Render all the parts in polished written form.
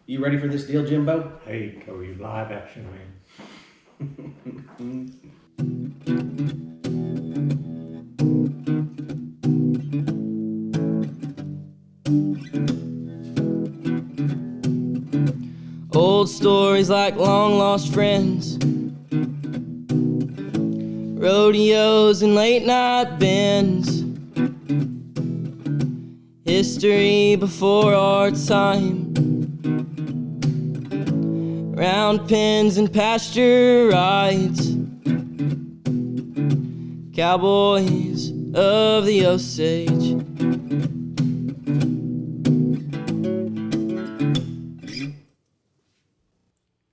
You ready for this deal, Jimbo? Hey, Cody, live action, man. Old stories like long lost friends, rodeos and late night bends, history before our time, round pens and pasture rides, cowboys of the Osage.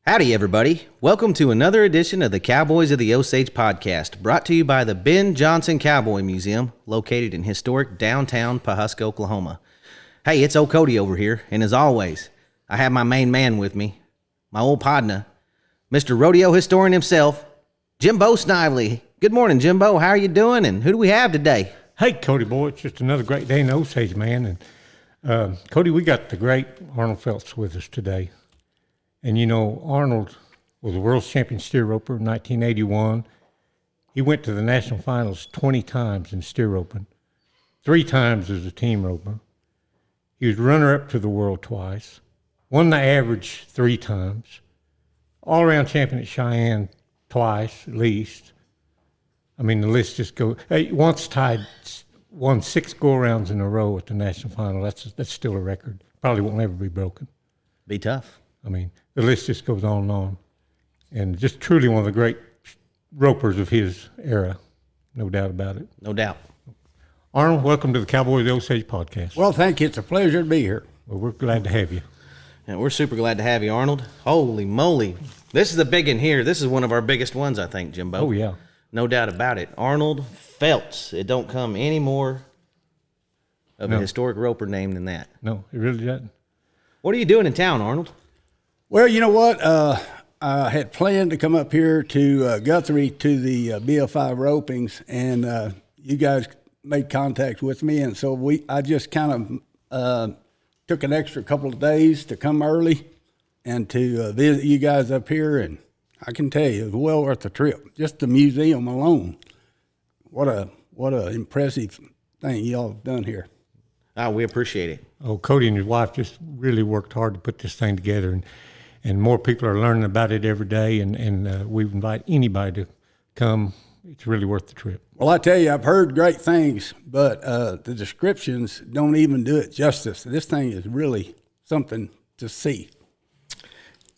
Howdy, everybody. Welcome to another edition of the Cowboys of the Osage podcast, brought to you by the Ben Johnson Cowboy Museum, located in historic downtown Pawhuska, Oklahoma. Hey, it's old Cody over here, and as always, I have my main man with me, my old partner, Mr. Rodeo historian himself, Jimbo Snively. Good morning, Jimbo. How are you doing, and who do we have today? Hey, Cody, boy, it's just another great day in the Osage, man. And Cody, we got the great Arnold Felts with us today. And you know, Arnold was a world champion steer roper in 1981. He went to the national finals 20 times in steer roping, 3 times as a team roper. He was runner-up to the world twice, won the average 3 times, all-around champion at Cheyenne twice at least. I mean, the list just goes. He once won 6 go-arounds in a row at the national final. That's still a record. Probably won't ever be broken. Be tough. I mean, the list just goes on and on. And just truly one of the great ropers of his era, no doubt about it. No doubt. Arnold, welcome to the Cowboys of the Osage podcast. Well, thank you. It's a pleasure to be here. Well, we're glad to have you. Yeah, we're super glad to have you, Arnold. Holy moly. This is a big one here. This is one of our biggest ones, I think, Jimbo. Oh, yeah. No doubt about it. Arnold Felts. It don't come any more of a historic roper name than that. No, it really doesn't. What are you doing in town, Arnold? Well, you know what? I had planned to come up here to Guthrie to the BL5 ropings, and you guys made contact with me, and so I just kind of took an extra couple of days to come early and to visit you guys up here, and I can tell you, it was well worth the trip. Just the museum alone. What a impressive thing y'all have done here. Oh, we appreciate it. Oh, Cody and his wife just really worked hard to put this thing together, and more people are learning about it every day, and we invite anybody to come. It's really worth the trip. Well, I tell you, I've heard great things, but the descriptions don't even do it justice. This thing is really something to see.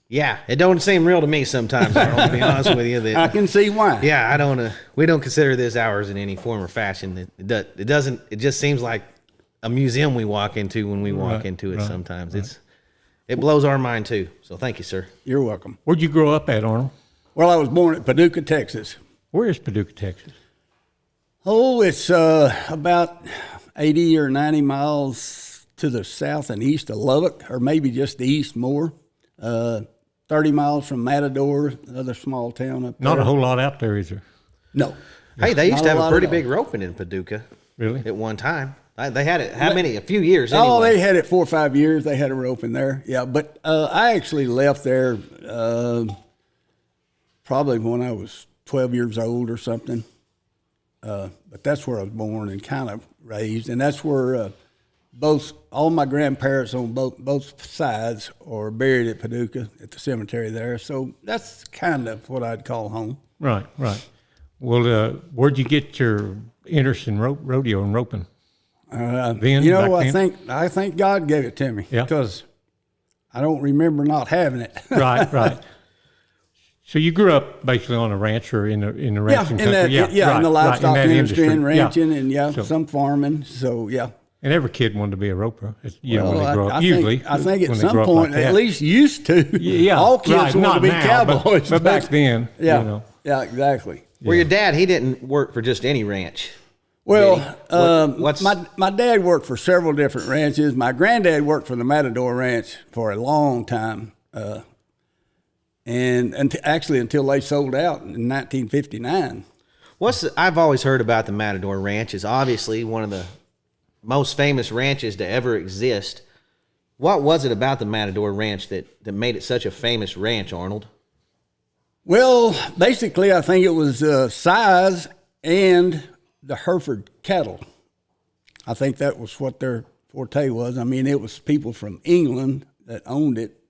Yeah, it don't seem real to me sometimes, Arnold, to be honest with you. That, I can see why. Yeah, I don't. We don't consider this ours in any form or fashion. It doesn't. It just seems like a museum we walk into when we walk into it. Sometimes it blows our mind too. So thank you, sir. You're welcome. Where'd you grow up at, Arnold? Well, I was born at Paducah, Texas. Where is Paducah, Texas? Oh, it's about 80 or 90 miles to the south and east of Lubbock, or maybe just east more. 30 miles from Matador, another small town up there. Not a whole lot out there, is there? No. Hey, they used Not to have a a lot pretty at all. big roping in Paducah. Really? At one time. They had it. How many? A few years. Anyway. Oh, they had it 4 or 5 years. They had a rope in there. Yeah, but I actually left there probably when I was 12 years old or something. But that's where I was born and kind of raised, and that's where all my grandparents on both sides are buried at Paducah at the cemetery there. So that's kind of what I'd call home. Right. Well, where'd you get your interest in rodeo and roping? I think God gave it to me because I don't remember not having it. Right. So you grew up basically on a ranch or in the ranching country? In the livestock in that industry and ranching and some farming. So And every kid wanted to be a roper. When they grow up. I think at some point, at least used to. Yeah, all kids want to be cowboys. But back then, yeah, exactly. Well, your dad, he didn't work for just any ranch. Well, my dad worked for several different ranches. My granddad worked for the Matador Ranch for a long time, and actually until they sold out in 1959. I've always heard about the Matador Ranch is obviously one of the most famous ranches to ever exist. What was it about the Matador Ranch that made it such a famous ranch, Arnold? Well, basically, I think it was size and the Hereford cattle. I think that was what their forte was. I mean, it was people from England that owned it.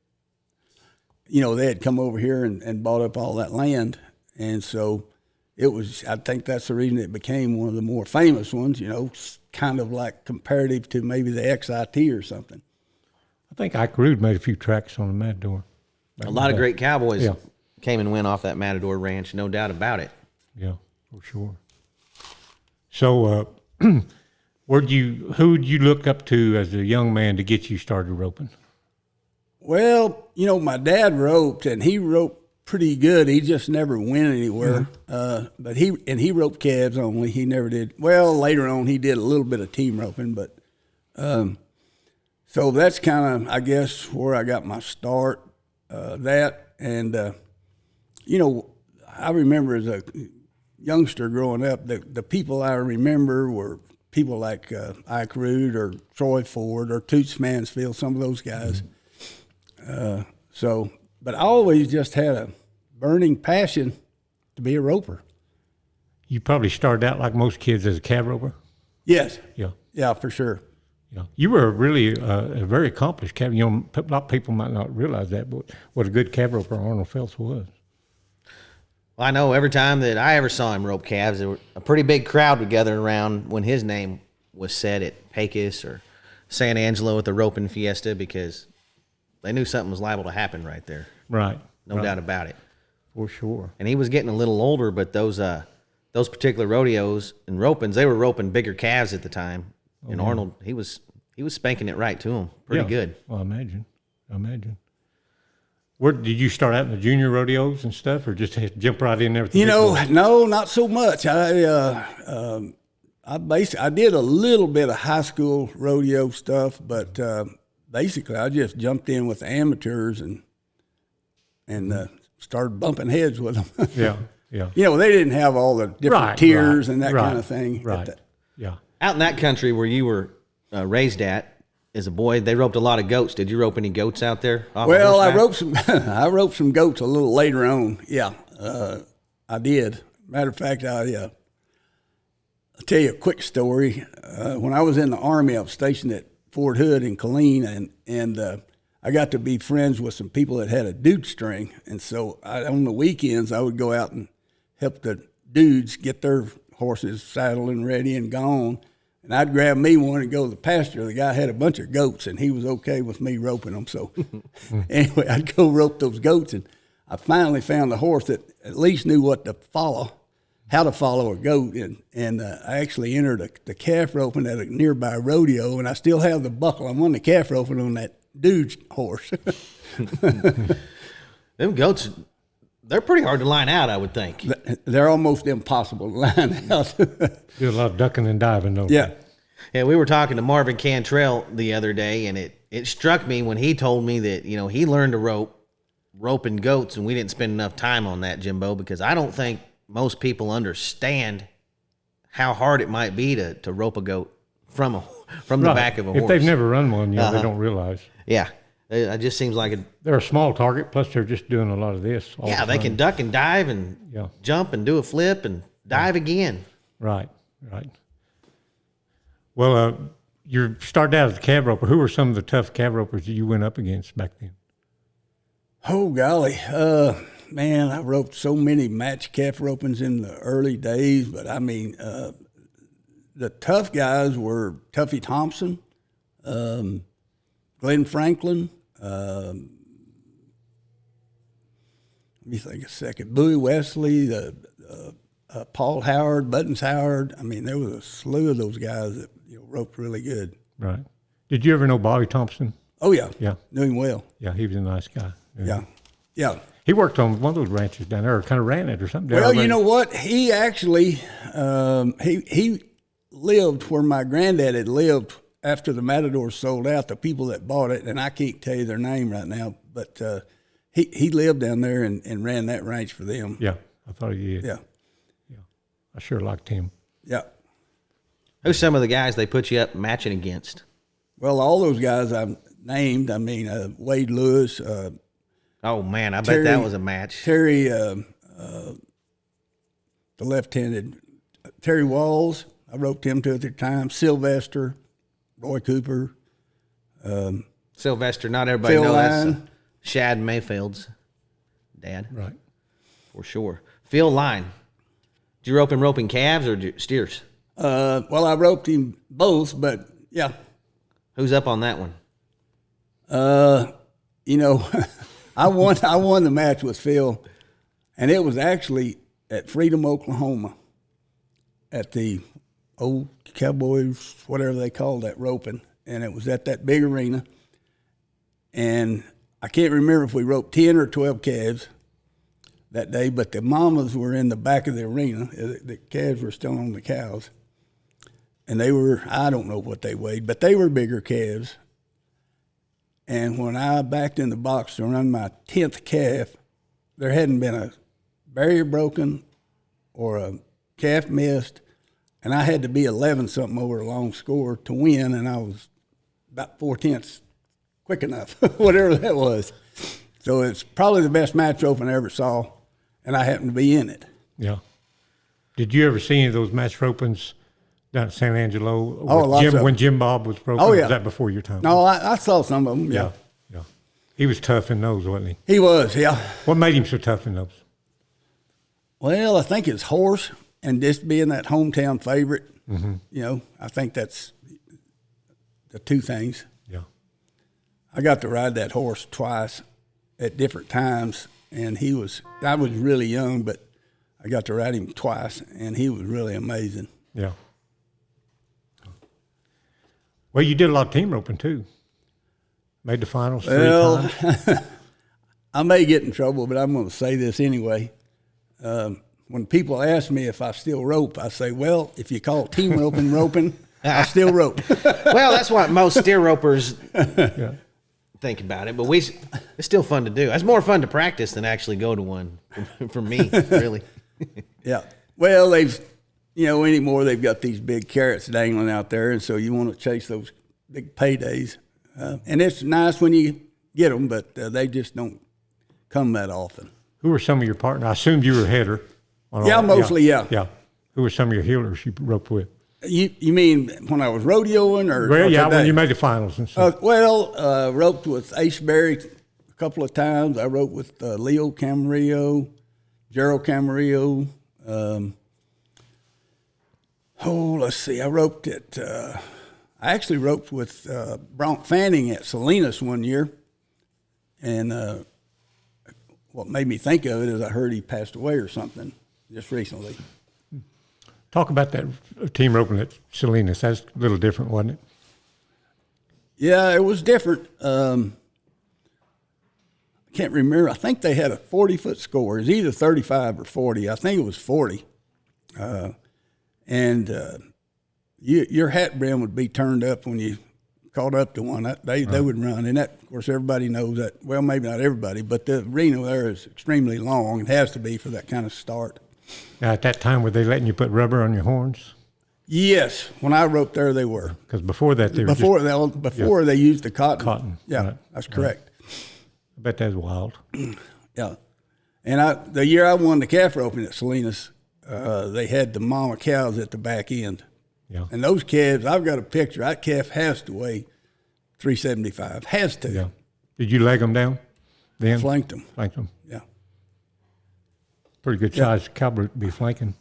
You know, they had come over here and bought up all that land. And so it was, I think that's the reason it became one of the more famous ones, you know, kind of like comparative to maybe the XIT or something. I think Ike Rude made a few tracks on the Matador. A lot of great cowboys came and went off that Matador Ranch, no doubt about it. Yeah, for sure. So, who'd you look up to as a young man to get you started roping? Well, you know, my dad roped, and he roped pretty good. He just never went anywhere. But he roped calves only. He never did. Well, later on, he did a little bit of team roping, but so that's kind of, I guess, where I got my start. You know, I remember as a youngster growing up, the people I remember were people like Ike Rude or Troy Ford or Toots Mansfield, some of those guys. But I always just had a burning passion to be a roper. You probably started out like most kids as a calf roper? Yes. Yeah. Yeah, for sure. Yeah. You were really a very accomplished calf. You know, a lot of people might not realize that, but what a good calf roper Arnold Felts was. Well, I know every time that I ever saw him rope calves, there were a pretty big crowd would gather around when his name was said at Pecos or San Angelo at the roping fiesta because they knew something was liable to happen right there. Right. No doubt about it. For sure. And he was getting a little older, but those particular rodeos and ropings, they were roping bigger calves at the time. And Arnold, he was spanking it right to him. Pretty good. Well, I imagine. Where did you start out in the junior rodeos and stuff, or just jump right in there? With the You know, boys? no, not so much. I did a little bit of high school rodeo stuff, but basically I just jumped in with the amateurs and started bumping heads with them. Yeah. You know, they didn't have all the different tiers and that kind of thing. Right. Yeah. Out in that country where you were raised at as a boy, they roped a lot of goats. Did you rope any goats out there? Well, I roped some goats a little later on. Yeah, I did. Matter of fact, I'll tell you a quick story. When I was in the Army, I was stationed at Fort Hood in Killeen, and I got to be friends with some people that had a dude string. And so on the weekends, I would go out and help the dudes get their horses saddled and ready and gone. And I'd grab me one and go to the pasture. The guy had a bunch of goats, and he was okay with me roping them. So anyway, I'd go rope those goats, and I finally found a horse that at least knew what to follow, how to follow a goat. And I actually entered the calf roping at a nearby rodeo, and I still have the buckle. I'm on the calf roping on that dude's horse. Them goats, they're pretty hard to line out, I would think. They're almost impossible to line out. Do a lot of ducking and diving, though. Yeah. Yeah, we were talking to Marvin Cantrell the other day, and it struck me when he told me that, you know, he learned to roping goats, and we didn't spend enough time on that, Jimbo, because I don't think most people understand how hard it might be to rope a goat from the back of a horse. If they've never run one, they don't realize. Yeah. It just seems like they're a small target, plus they're just doing a lot of this. Yeah, they can duck and dive and jump and do a flip and dive again. Right. Well, you started out as a calf roper. Who were some of the tough calf ropers that you went up against back then? Oh, golly. Man, I roped so many match calf ropings in the early days, but I mean, the tough guys were Tuffy Thompson, Glenn Franklin, let me think a second, Bowie Wesley, Paul Howard, Buttons Howard. I mean, there was a slew of those guys that roped really good. Right. Did you ever know Bobby Thompson? Oh, yeah. Yeah. Knew him well. Yeah, he was a nice guy. Yeah. He worked on one of those ranches down there, or kind of ran it or something. Well, you know what? He actually, he lived where my granddad had lived after the Matador sold out, the people that bought it, and I can't tell you their name right now, but he lived down there and ran that ranch for them. Yeah, I thought he did. Yeah. I sure liked him. Yeah. Who's some of the guys they put you up matching against? Well, all those guys named. I mean, Wade Lewis. Oh man, I bet that was a match. Terry, the left-handed Terry Walls. I roped him 2 or 3 times. Sylvester, Roy Cooper. Sylvester, not everybody Phil knows that's Line. Shad Mayfield's dad. Right. For sure. Phil Line. Did you rope him roping calves or steers? Well, I roped him both, but yeah. Who's up on that one? You know, I won the match with Phil, and it was actually at Freedom, Oklahoma, at the old Cowboys, whatever they call that roping, and it was at that big arena. And I can't remember if we roped 10 or 12 calves that day, but the mamas were in the back of the arena. The calves were still on the cows. And they were, I don't know what they weighed, but they were bigger calves. And when I backed in the box to run my 10th calf, there hadn't been a barrier broken or a calf missed, and I had to be 11-something over a long score to win, and I was about 4/10 quick enough, whatever that was. So it's probably the best match roping I ever saw, and I happened to be in it. Yeah. Did you ever see any of those match ropings down at San Angelo? Oh, lots of them. When Jim Bob was roping? Oh, yeah. Was that before your time? No, I saw some of them, yeah. Yeah. He was tough in those, wasn't he? He was, yeah. What made him so tough in those? Well, I think his horse and just being that hometown favorite, you know, I think that's the two things. Yeah. I got to ride that horse twice at different times, and I was really young, but I got to ride him twice, and he was really amazing. Yeah. Well, you did a lot of team roping, too. Made the finals 3 times. I may get in trouble, but I'm going to say this anyway. When people ask me if I still rope, I say, well, if you call it team roping, I still rope. Well, that's what most steer ropers Yeah. think about it, but it's still fun to do. It's more fun to practice than actually go to one for me, really. Yeah. Well, anymore they've got these big carrots dangling out there, and so you want to chase those big paydays. And it's nice when you get them, but they just don't come that often. Who were some of your partners? I assumed you were a header. Yeah, mostly, yeah. Yeah. Who were some of your healers you roped with? You mean when I was rodeoing or Well, yeah, today? when you made the finals and stuff. Roped with Ace Berry a couple of times. I roped with Leo Camarillo, Gerald Camarillo. Let's see. I roped at I actually roped with Bronk Fanning at Salinas one year. And what made me think of it is I heard he passed away or something just recently. Talk about that team roping at Salinas. That's a little different, wasn't it? Yeah, it was different. I can't remember. I think they had a 40-foot score. It was either 35 or 40. I think it was 40. Your hat brim would be turned up when you caught up to one. They would run. And that, of course, everybody knows that. Well, maybe not everybody, but the arena there is extremely long. It has to be for that kind of start. Now, at that time, were they letting you put rubber on your horns? Yes. When I roped there, they were. Because before that, they were Before they used the cotton. Cotton. Yeah, right. that's correct. I bet that's wild. Yeah. And the year I won the calf roping at Salinas, they had the mama cows at the back end. Yeah. And those calves, I've got a picture. That calf has to weigh 375. Has to. Yeah. Did you leg them down then? Flanked them. Flanked them. Yeah. Pretty good size cowboy to be flanking.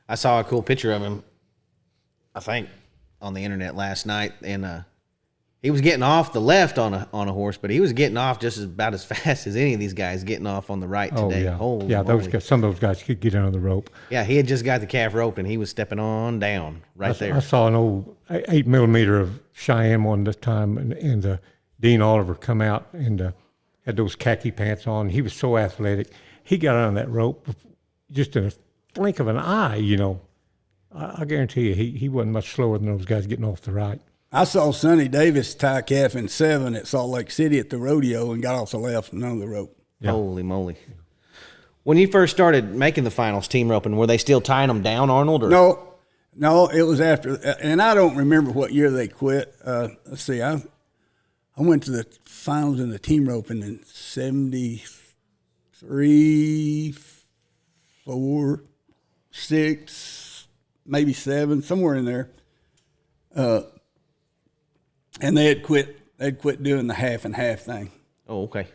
I saw a cool picture of him, I think, on the internet last night, and he was getting off the left on a horse, but he was getting off just about as fast as any of these guys getting off on the right today. Yeah. Holy yeah, moly. some of those guys could get under the rope. Yeah, he had just got the calf rope, and he was stepping on down there. I saw an old 8mm of Cheyenne one this time, and Dean Oliver come out and had those khaki pants on. He was so athletic. He got on that rope just in a blink of an eye, you know. I guarantee you he wasn't much slower than those guys getting off the right. I saw Sonny Davis tie calf in 7 at Salt Lake City at the rodeo and got off the left and on the rope. Yeah. Holy moly. When you first started making the finals team roping, were they still tying them down, Arnold? Or? No, it was after, and I don't remember what year they quit. Let's see, I went to the finals in the team roping in 73, 4, 6, maybe 7, somewhere in there. And they had quit. They'd quit doing the half and half thing. Oh, okay.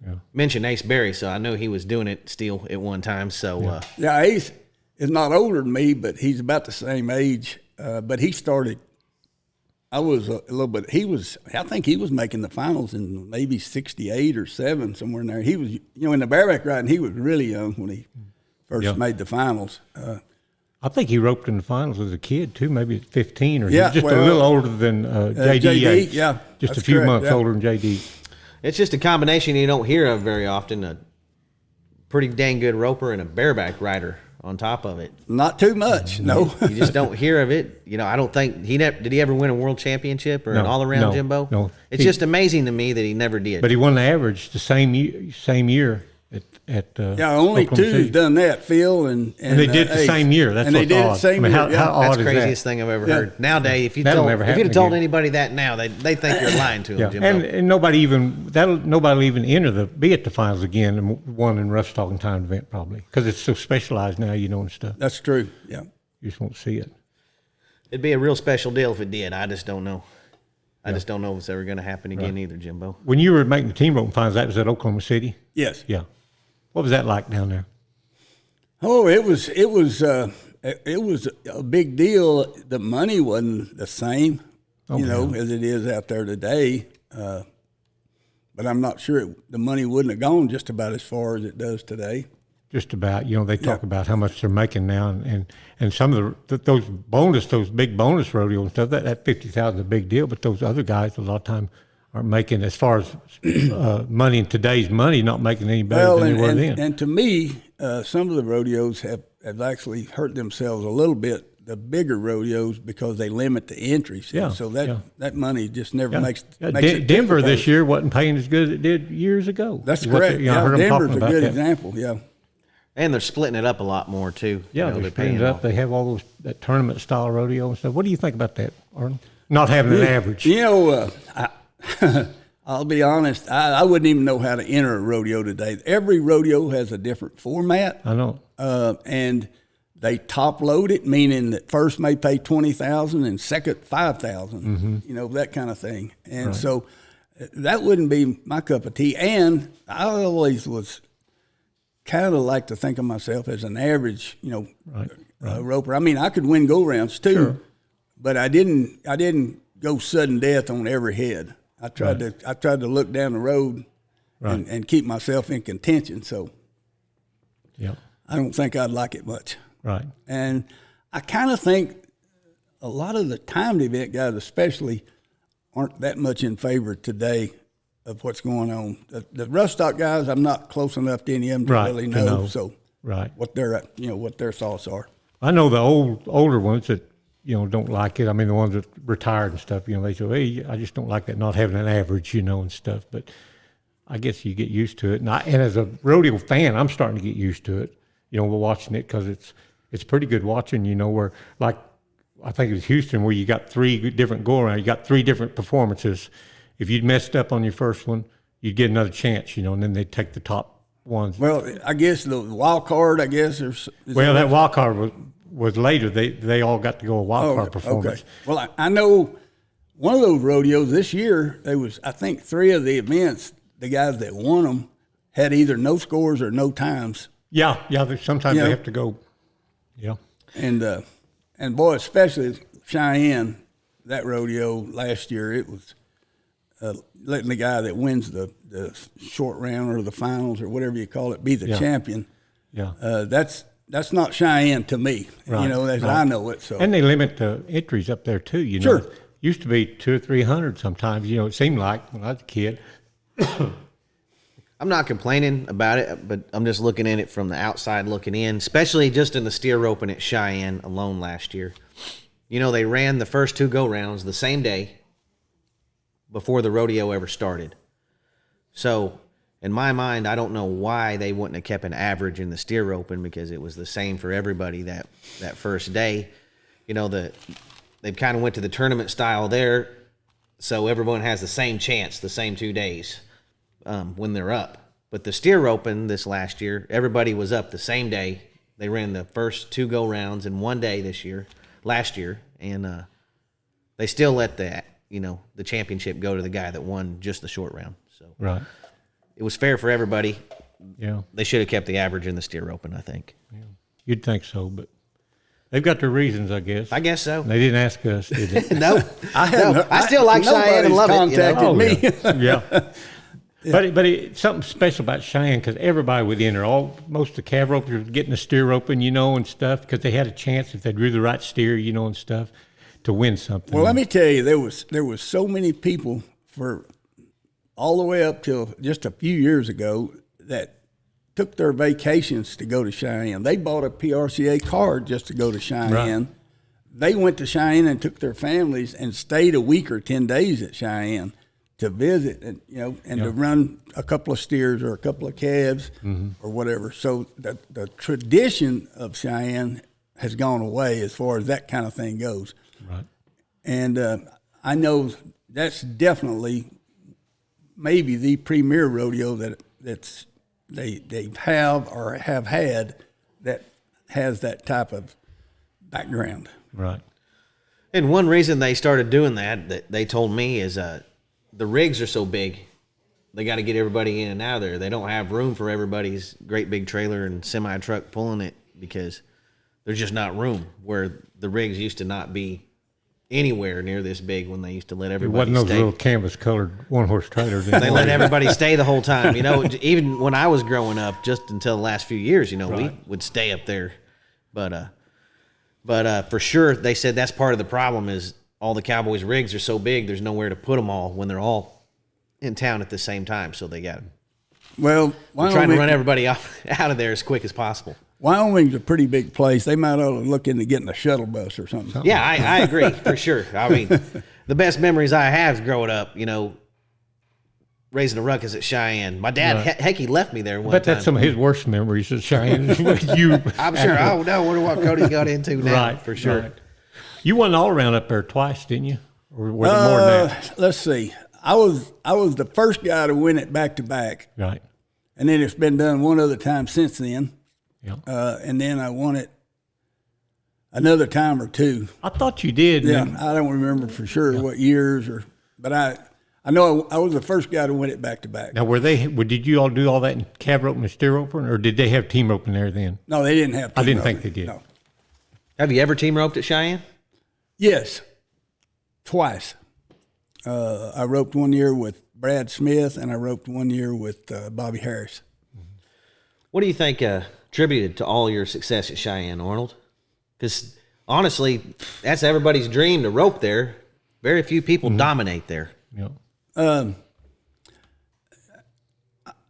Yeah. Mentioned Ace Berry, so I know he was doing it still at one time. So Yeah, Ace is not older than me, but he's about the same age. But he started. I was a little bit. I think he was making the finals in maybe 68 or 7, somewhere in there. He was, in the bareback riding, he was really young when he first made the finals. I think he roped in the finals as a kid too, maybe at 15 or Yeah, just well, a little older than JD. JD, yeah, just a that's few correct, months yeah. older than JD. it's just a combination you don't hear of very often. A pretty dang good roper and a bareback rider on top of it. Not too much, no. You just don't hear of it. I don't think did he ever win a world championship or an all-around Jimbo? No. It's just amazing to me that he never did. But he won the average the same year at Yeah, only Oklahoma two's City. done that, Phil and And they did it the Ace. same year. That's and they what's did odd. it the same I mean, year. how yeah. odd That's is craziest that? thing I've ever Yeah. heard. Nowadays, if you That'll told never if you'd happen have told again. anybody that now, they think you're lying to them, Yeah, Jimbo. and nobody will even be at the finals again and won in rough stock time event probably because it's so specialized now, and stuff. That's true. Yeah. You just won't see it. It'd be a real special deal if it did. I just don't know. I just don't know if it's ever going to happen again either, Jimbo. When you were making the team roping finals, that was at Oklahoma City. Yes. Yeah. What was that like down there? Oh, it was a big deal. The money wasn't the same, as it is out there today. But I'm not sure the money wouldn't have gone just about as far as it does today. Just about, they talk about how much they're making now, and some of those big bonus rodeos and stuff. That 50,000 is a big deal, but those other guys a lot of time aren't making, as far as money in today's money, not making any better than they were then. And to me, some of the rodeos have actually hurt themselves a little bit, the bigger rodeos, because they limit the entries. Yeah, And so that money just never makes it Denver difficult. this year wasn't paying as good as it did years ago. That's Is what correct. I heard them Denver's talking a about good that. example. Yeah. And they're splitting it up a lot more too. Yeah, they're they're splitting it paying up. They have all that tournament style rodeo and stuff. What do you think about that, Arnold? Not having an average. I'll be honest, I wouldn't even know how to enter a rodeo today. Every rodeo has a different format. I know. And they top load it, meaning that first may pay $20,000 and second $5,000, that kind of thing. And so that wouldn't be my cup of tea. And I always was kind of like to think of myself as an average, roper. I mean, I could win go-rounds too, but I didn't go sudden death on every head. I tried to look down the road and keep myself in contention. So I don't think I'd like it much. Right. And I kind of think a lot of the timed event guys especially aren't that much in favor today of what's going on. The rough stock guys, I'm not close enough to any of them to really know. So what their thoughts are. I know the older ones that don't like it. I mean, the ones that retired and stuff. They say, "Hey, I just don't like that not having an average," and stuff. But I guess you get used to it. And as a rodeo fan, I'm starting to get used to it. We're watching it because it's pretty good watching. Where like I think it was Houston where you got 3 different go around. You got 3 different performances. If you'd messed up on your first one, you'd get another chance. And then they'd take the top ones. Well, I guess the wild card. That wild card was later. They all got to go a wild card performance. Okay. Well, I know one of those rodeos this year. There was, I think, 3 of the events. The guys that won them had either no scores or no times. Yeah. Sometimes they have to go. Yeah. And boy, especially Cheyenne, that rodeo last year, it was letting the guy that wins the short round or the finals or whatever you call it be the champion. Yeah. That's not Cheyenne to me, as I know it. So and they limit the entries up there too. Sure. Used to be 200 or 300 sometimes. It seemed like when I was a kid. I'm not complaining about it, but I'm just looking at it from the outside looking in, especially just in the steer roping at Cheyenne alone last year. They ran the first 2 go-rounds the same day before the rodeo ever started. So, in my mind, I don't know why they wouldn't have kept an average in the steer roping because it was the same for everybody that first day. They kind of went to the tournament style there. so everyone has the same chance, the same 2 days when they're up. But the steer roping this last year, everybody was up the same day. They ran the first 2 go-rounds in one day last year, and they still let the championship go to the guy that won just the short round. So Right. it was fair for everybody. Yeah. They should have kept the average in the steer roping, I think. Yeah. You'd think so, but they've got their reasons, I guess. I guess so. They didn't ask us, did they? No, I still like Cheyenne and love it. Contacted me. Yeah. But it's something special about Cheyenne because everybody within there, most of the calf ropers were getting the steer open, and stuff, because they had a chance if they drew the right steer, and stuff, to win something. Well, let me tell you, there was so many people for all the way up till just a few years ago that took their vacations to go to Cheyenne. They bought a PRCA card just to go to Cheyenne. Right. They went to Cheyenne and took their families and stayed a week or 10 days at Cheyenne to visit and to run a couple of steers or a couple of calves or whatever. So the tradition of Cheyenne has gone away as far as that kind of thing goes. Right. And I know that's definitely maybe the premier rodeo that's they have or have had that has that type of background. Right. And one reason they started doing that they told me is the rigs are so big. They got to get everybody in and out of there. They don't have room for everybody's great big trailer and semi truck pulling it because there's just not room where the rigs used to not be anywhere near this big when they used to let It everybody wasn't those stay. little canvas colored one horse trailers. They let everybody stay the whole time. Even when I was growing up, just until the last few years, we would stay up there. But for sure, they said that's part of the problem is all the Cowboys rigs are so big, there's nowhere to put them all when they're all in town at the same time. So they got Well, trying to run everybody out of there as quick as possible. Wyoming's a pretty big place. They might ought to look into getting a shuttle bus or something. Yeah, I agree for sure. I mean, the best memories I have growing up, raising a ruckus at Cheyenne. My dad, heck, he left me there one But time. that's some of his worst memories of Cheyenne. You, I'm sure. I don't know. Wonder what Cody's got into now. Right, for sure. right. You won all around up there twice, didn't you? Or was it more than that? Let's see. I was the first guy to win it back to back, Right. and then it's been done one other time since then. Yeah. And then I won it another time or two. I thought you did. Yeah, man. I don't remember for sure what years but I know I was the first guy to win it back to back. Now, did you all do all that in calf roping and steer roping, or did they have team roping there then? No, they didn't have. I didn't team think roping. they did. No. Have you ever team roped at Cheyenne? Yes, twice. I roped one year with Brad Smith, and I roped one year with Bobby Harris. What do you think attributed to all your success at Cheyenne, Arnold? Because honestly, that's everybody's dream to rope there. Very few people dominate there. Yeah.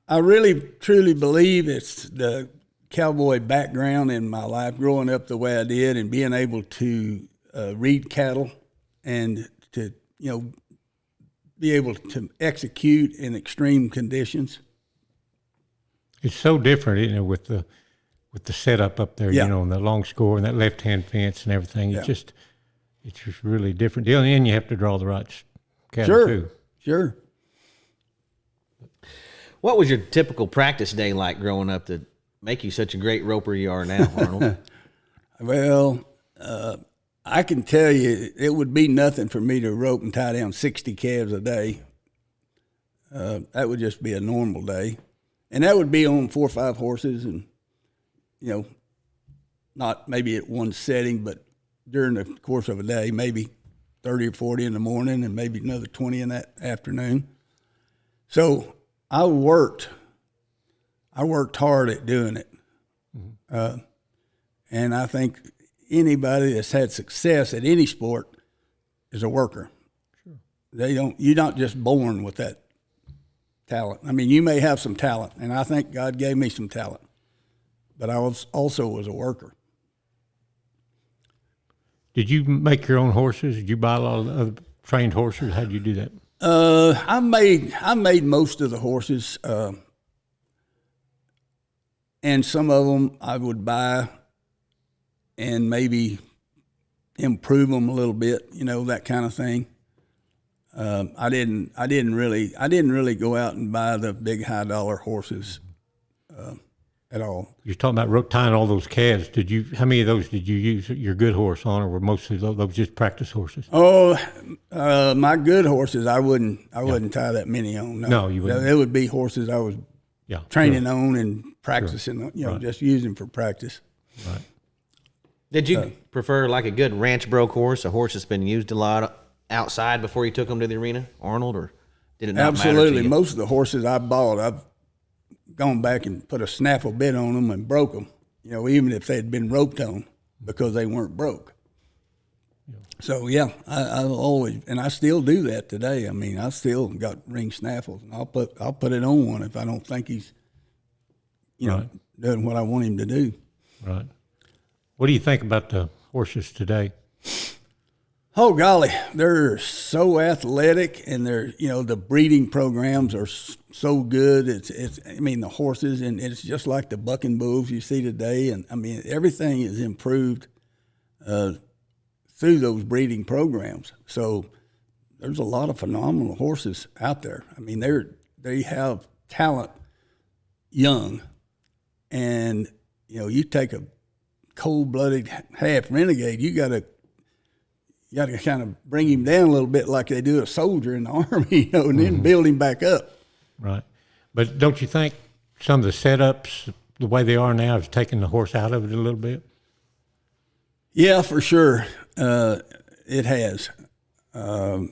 I really, truly believe it's the cowboy background in my life, growing up the way I did, and being able to read cattle and to be able to execute in extreme conditions. It's so different, isn't it, with the setup up there, Yeah. and the long score and that left-hand fence and everything. Yeah. It's just really different deal. And you have to draw the right cattle, too. Sure. What was your typical practice day like growing up to make you such a great roper you are now, Arnold? Well, I can tell you it would be nothing for me to rope and tie down 60 calves a day. That would just be a normal day. And that would be on 4 or 5 horses and, not maybe at one setting, but during the course of a day, maybe 30 or 40 in the morning and maybe another 20 in that afternoon. So I worked hard at doing it. And I think anybody that's had success at any sport is a worker. Sure. You're not just born with that talent. I mean, you may have some talent, and I think God gave me some talent, but I also was a worker. Did you make your own horses? Did you buy a lot of other trained horses? How did you do that? I made most of the horses, and some of them I would buy and maybe improve them a little bit, that kind of thing. I didn't really go out and buy the big high dollar horses at all. You're talking about tying all those calves. How many of those did you use your good horse on, or were most of those just practice horses? Oh, my good horses, I wouldn't tie that many on. No, you wouldn't. It would be horses I was training on and practicing, just using for practice. Right. Did you prefer like a good ranch broke horse, a horse that's been used a lot outside before you took them to the arena, Arnold, or did it not matter to Absolutely. you? Most of the horses I bought, I've gone back and put a snaffle bit on them and broke them, even if they had been roped on, because they weren't broke. Yeah. So, I always, and I still do that today. I mean, I still got ring snaffles, and I'll put it on one if I don't think he's, doing what I want him to do. Right. What do you think about the horses today? Oh golly, they're so athletic, and the breeding programs are so good. The horses, and it's just like the bucking bulls you see today, and everything is improved through those breeding programs. So there's a lot of phenomenal horses out there. I mean, they have talent young, and you take a cold-blooded half renegade, you got to kind of bring him down a little bit like they do a soldier in the Army, and then build him back up. Right. But don't you think some of the setups, the way they are now, has taken the horse out of it a little bit? Yeah, for sure. It has. The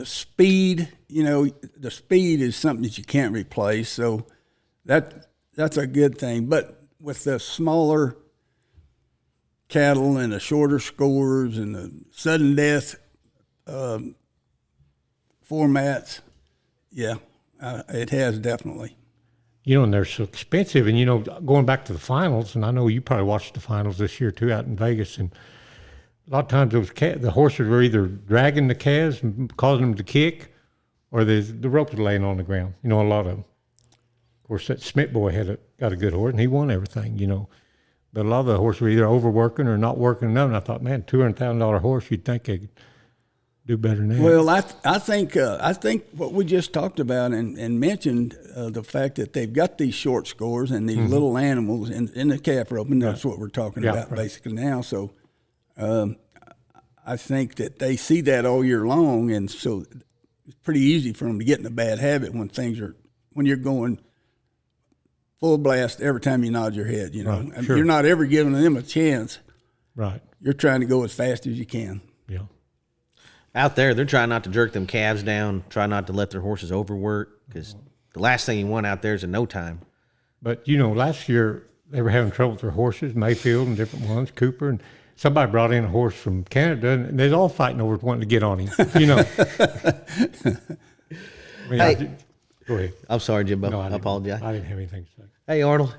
speed, the speed is something that you can't replace. So that's a good thing. But with the smaller cattle and the shorter scores and the sudden death formats, it has definitely. And they're so expensive. And, going back to the finals, and I know you probably watched the finals this year too out in Vegas, and a lot of times the horses were either dragging the calves and causing them to kick, or the rope was laying on the ground, a lot of them. Of course, that Smith boy got a good horse, and he won everything, But a lot of the horses were either overworking or not working enough. And I thought, man, $200,000 horse, you'd think they could do better than that. Well, I think what we just talked about and mentioned, the fact that they've got these short scores and these little animals in the calf roping. That's what we're talking about basically now. So I think that they see that all year long, and so it's pretty easy for them to get in a bad habit when you're going full blast every time you nod your head. Right, sure. You're not ever giving them a chance. Right. You're trying to go as fast as you can. Yeah. Out there, they're trying not to jerk them calves down, try not to let their horses overwork, because the last thing you want out there is a no time. But, last year they were having trouble with their horses, Mayfield and different ones, Cooper, and somebody brought in a horse from Canada, and they're all fighting over wanting to get on him, Hey, go ahead. I'm sorry, Jimbo. No, I apologize. I didn't have anything to say. Hey, Arnold,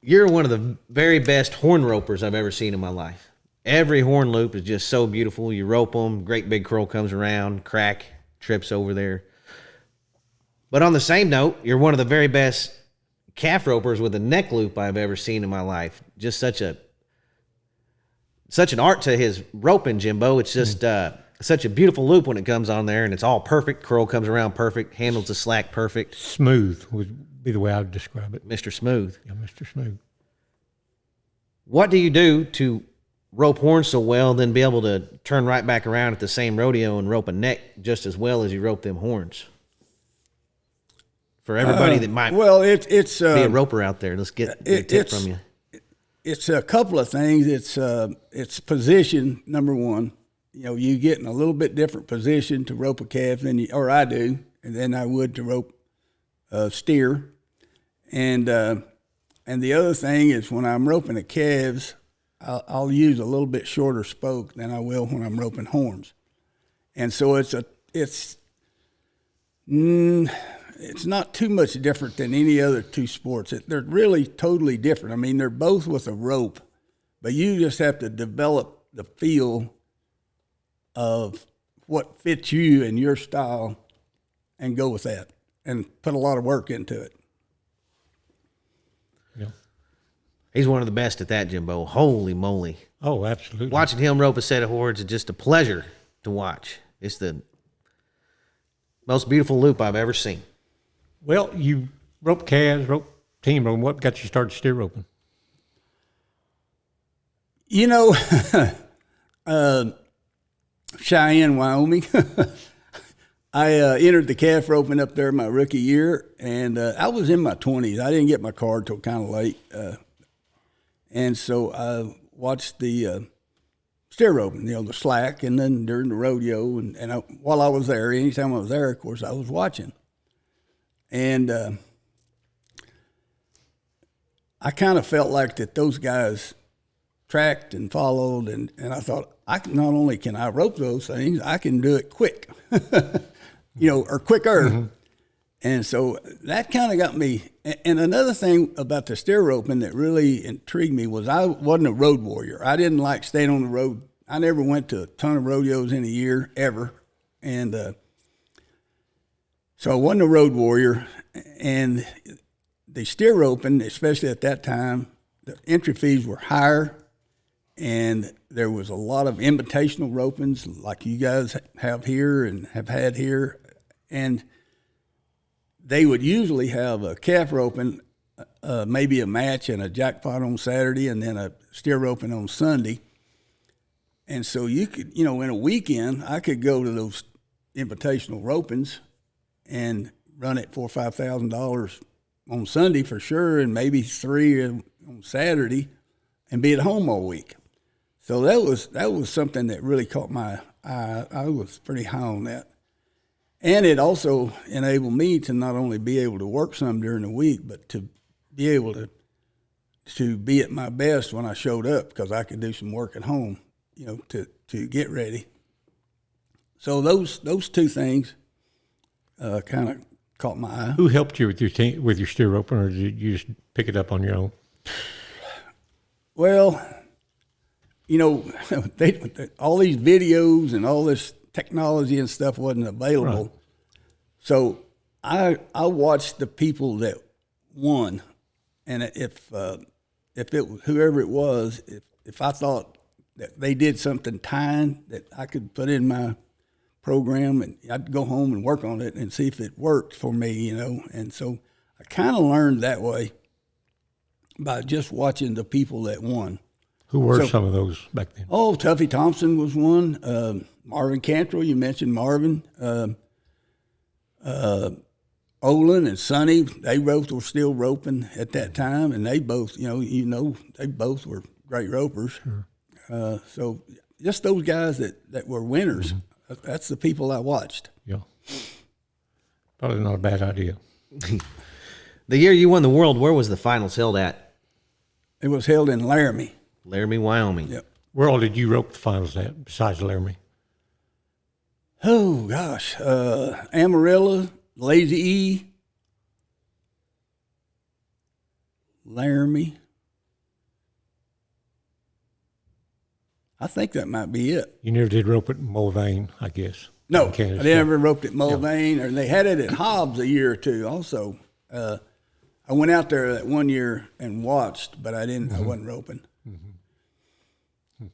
you're one of the very best horn ropers I've ever seen in my life. Every horn loop is just so beautiful. You rope them, great big curl comes around, crack, trips over there. But on the same note, you're one of the very best calf ropers with a neck loop I've ever seen in my life. Just such an art to his roping, Jimbo. It's just such a beautiful loop when it comes on there, and it's all perfect. Curl comes around perfect, handles the slack perfect. Smooth would be the way I would describe it. Mr. Smooth. Yeah, Mr. Smooth. What do you do to rope horns so well, then be able to turn right back around at the same rodeo and rope a neck just as well as you rope them horns? For everybody that might it's be a roper out there, let's get a tip from you. It's a couple of things. It's position, number one. You get in a little bit different position to rope a calf or I do, and than I would to rope a steer. And the other thing is when I'm roping the calves, I'll use a little bit shorter spoke than I will when I'm roping horns. And so it's not too much different than any other two sports. They're really totally different. I mean, they're both with a rope, but you just have to develop the feel of what fits you and your style and go with that and put a lot of work into it. Yeah. He's one of the best at that, Jimbo. Holy moly. Oh, absolutely. Watching him rope a set of hordes is just a pleasure to watch. It's the most beautiful loop I've ever seen. Well, you rope calves, rope team roping. What got you started steer roping? You know, Cheyenne, Wyoming. I entered the calf roping up there my rookie year, and I was in my 20s. I didn't get my card till kind of late. And so I watched the steer roping, the slack, and then during the rodeo. And while I was there, anytime I was there, of course, I was watching. And I kind of felt like that those guys tracked and followed, and I thought, not only can I rope those things, I can do it quick, or quicker. Mm-hmm. And so that kind of got me. And another thing about the steer roping that really intrigued me was I wasn't a road warrior. I didn't like staying on the road. I never went to a ton of rodeos in a year, ever. And so I wasn't a road warrior. And the steer roping, especially at that time, the entry fees were higher. And there was a lot of invitational ropings like you guys have here and have had here. And they would usually have a calf roping, maybe a match and a jackpot on Saturday, and then a steer roping on Sunday. And so you could, in a weekend, I could go to those invitational ropings and run it $4,000 or $5,000 on Sunday for sure, and maybe $3,000 on Saturday, and be at home all week. So that was something that really caught my eye. I was pretty high on that. And it also enabled me to not only be able to work some during the week, but to be able to be at my best when I showed up, because I could do some work at home, to get ready. So those two things kind of caught my eye. Who helped you with your steer roping, or did you just pick it up on your own? Well, all these videos and all this technology and stuff wasn't available. Right. So I watched the people that won, and if it was whoever it was, if I thought that they did something tying that I could put in my program, and I'd go home and work on it and see if it worked for me, And so I kind of learned that way by just watching the people that won. Who were some of those back then? Oh, Tuffy Thompson was one. Marvin Cantrell, you mentioned Marvin. Olin and Sonny, they both were still roping at that time, and they both, they both were great ropers. Sure. So just those guys that were winners, mm-hmm. That's the people I watched. Yeah. Probably not a bad idea. The year you won the world, where was the finals held at? It was held in Laramie. Laramie, Wyoming. Yep. Where all did you rope the finals at besides Laramie? Oh, gosh. Amarillo, Lazy E, Laramie. I think that might be it. You never did rope at Mulvane, I guess. No, I never roped at Mulvane, or they had it at Hobbs a year or two also. I went out there that one year and watched, but I didn't. Mm-hmm. I wasn't roping. Mm-hmm.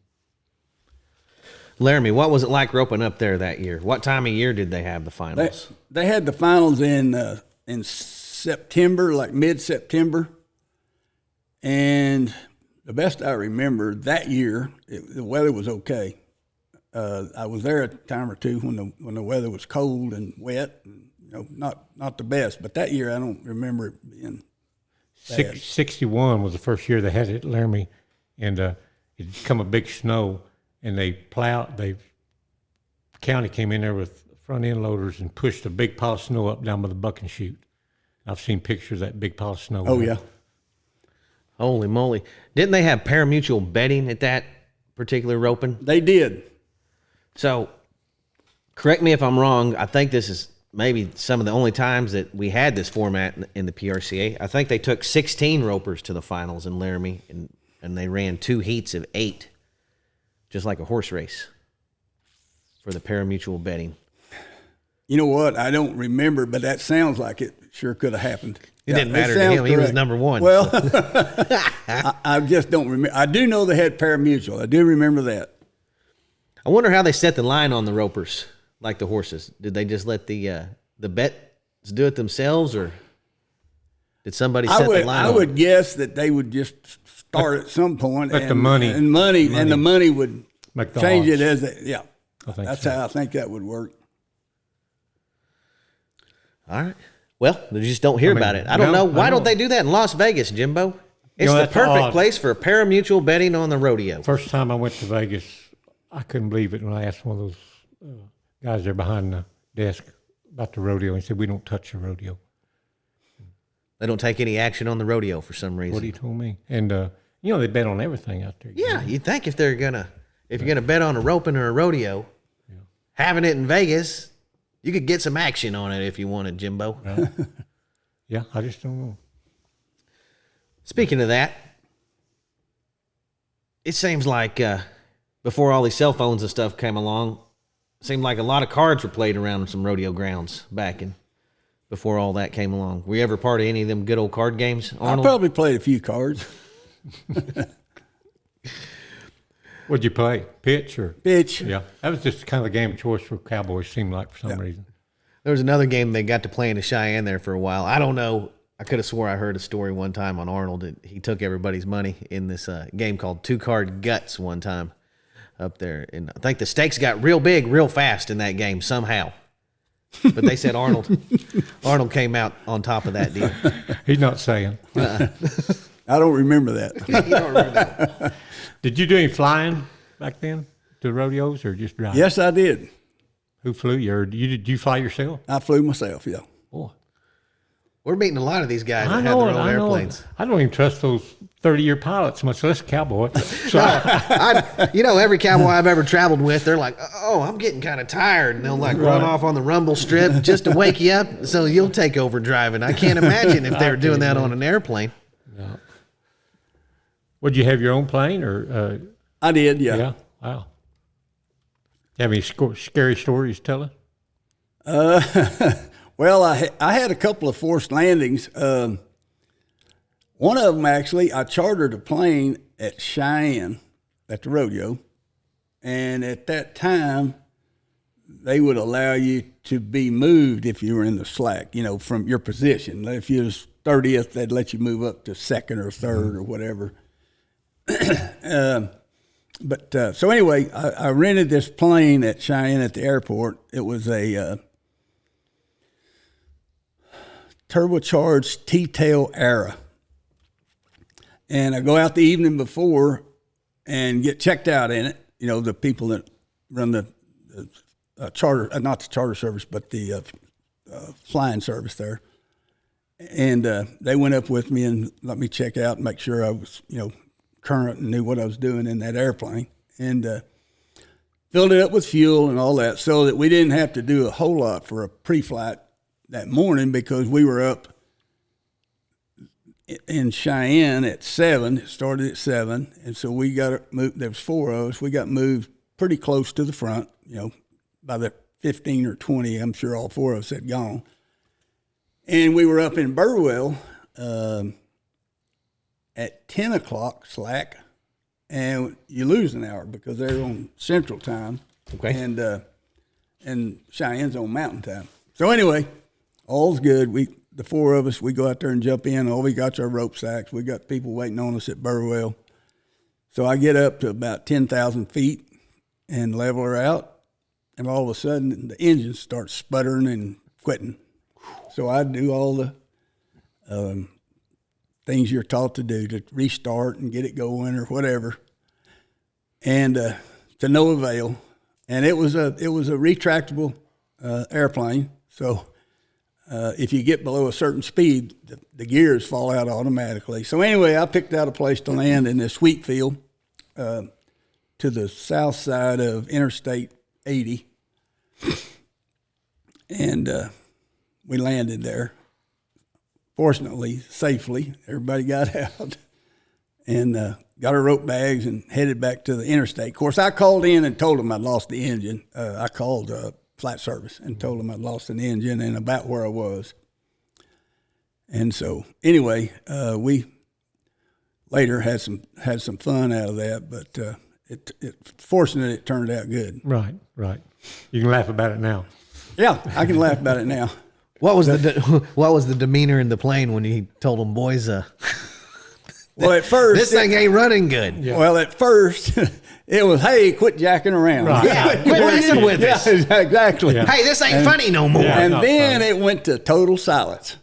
Laramie, what was it like roping up there that year? What time of year did they have the finals? They had the finals in September, like mid-September, and the best I remember that year, the weather was okay. I was there a time or two when the weather was cold and wet, and, not the best. But that year, I don't remember it being bad. 61 was the first year they had it at Laramie, and it come a big snow, and the county came in there with front end loaders and pushed a big pile of snow up down by the buck and chute. I've seen pictures of that big pile of snow. Oh, yeah. Holy moly. Didn't they have parimutuel betting at that particular roping? They did. So, correct me if I'm wrong. I think this is maybe some of the only times that we had this format in the PRCA. I think they took 16 ropers to the finals in Laramie, and they ran 2 heats of 8, just like a horse race for the parimutuel betting. You know what? I don't remember, but that sounds like it. sure could have happened. It didn't matter to him. He was number one. Well, I just don't remember. I do know they had pari-mutuel. I do remember that. I wonder how they set the line on the ropers, like the horses. Did they just let the bets do it themselves, or did somebody set the line? I would guess that they would just start at some point, But the money would make the change odds. it as they, yeah. That's so. how I think that would work. All right. Well, they just don't hear about it. I don't know. Why don't they do that in Las Vegas, Jimbo? It's the that's perfect odd. place for pari-mutuel betting on the rodeo. First time I went to Vegas, I couldn't believe it when I asked one of those guys there behind the desk about the rodeo. He said, "We don't touch the rodeo." They don't take any action on the rodeo for some reason. What he told me. And, they bet on everything out there. Yeah, you'd think if you're gonna bet on a roping or a rodeo, having it in Vegas, you could get some action on it if you wanted, Jimbo. Yeah, I just don't know. Speaking of that, it seems like before all these cell phones and stuff came along, it seemed like a lot of cards were played around some rodeo grounds before all that came along. Were you ever part of any of them good old card games, Arnold? I probably played a few cards. What'd you play? Pitch or? Pitch. Yeah, that was just kind of the game of choice for Cowboys, seemed like, for some reason. There was another game they got to play in the Cheyenne there for a while. I don't know. I could have swore I heard a story one time on Arnold that he took everybody's money in this game called Two Card Guts one time up there. And I think the stakes got real big real fast in that game somehow. But they said Arnold came out on top of that deal. He's not saying. I don't remember that. You don't remember that. Did you do any flying back then to rodeos or just driving? Yes, I did. Who flew you? Or did you fly yourself? I flew myself, yeah. Boy. We're meeting a lot of these guys that have their own airplanes. I don't even trust those 30-year pilots, much less cowboy. So every cowboy I've ever traveled with, they're like, "Oh, I'm getting kind of tired," and they'll run off on the rumble strip just to wake you up, so you'll take over driving. I can't imagine if they were doing that on an airplane. No. Would you have your own plane or? I did, yeah. Yeah. Wow. You have any scary stories to tell us? Well, I had a couple of forced landings. One of them, actually, I chartered a plane at Cheyenne at the rodeo. And at that time, they would allow you to be moved if you were in the slack, from your position. If you was 30th, they'd let you move up to second or third or whatever. So anyway, I rented this plane at Cheyenne at the airport. It was a turbocharged T-tail Era. And I go out the evening before and get checked out in it. The people that run the charter, not the charter service, but the flying service there. And they went up with me and let me check out and make sure I was, current and knew what I was doing in that airplane. And filled it up with fuel and all that so that we didn't have to do a whole lot for a pre-flight that morning because we were up in Cheyenne at 7. It started at 7. And so we got moved. There was 4 of us. We got moved pretty close to the front, by the 15 or 20. I'm sure all 4 of us had gone. And we were up in Burwell at 10 o'clock slack. And you lose an hour because they're on Central Time. Okay. And Cheyenne's on Mountain Time. So anyway, all's good. The 4 of us, we go out there and jump in. All we got's our rope sacks. We got people waiting on us at Burwell. So I get up to about 10,000 feet and level her out. And all of a sudden, the engine starts sputtering and quitting. So I do all the things you're taught to do to restart and get it going or whatever. And to no avail. And it was a retractable airplane. So if you get below a certain speed, the gears fall out automatically. So anyway, I picked out a place to land in this wheat field to the south side of Interstate 80. And we landed there, fortunately, safely. Everybody got out and got our rope bags and headed back to the interstate. Of course, I called in and told them I'd lost the engine. I called flight service and told them I'd lost an engine and about where I was. And so anyway, we later had some fun out of that, but fortunately it turned out good. Right. You can laugh about it now. Yeah, I can laugh about it now. What was the demeanor in the plane when he told them, boys, Well, at first this thing ain't running good? Yeah. Well, at first it was, hey, quit jacking around. Right. Yeah, quit messing with us. Yeah, exactly. Yeah. Hey, this ain't funny no more. Yeah. And not then funny. it went to total silence.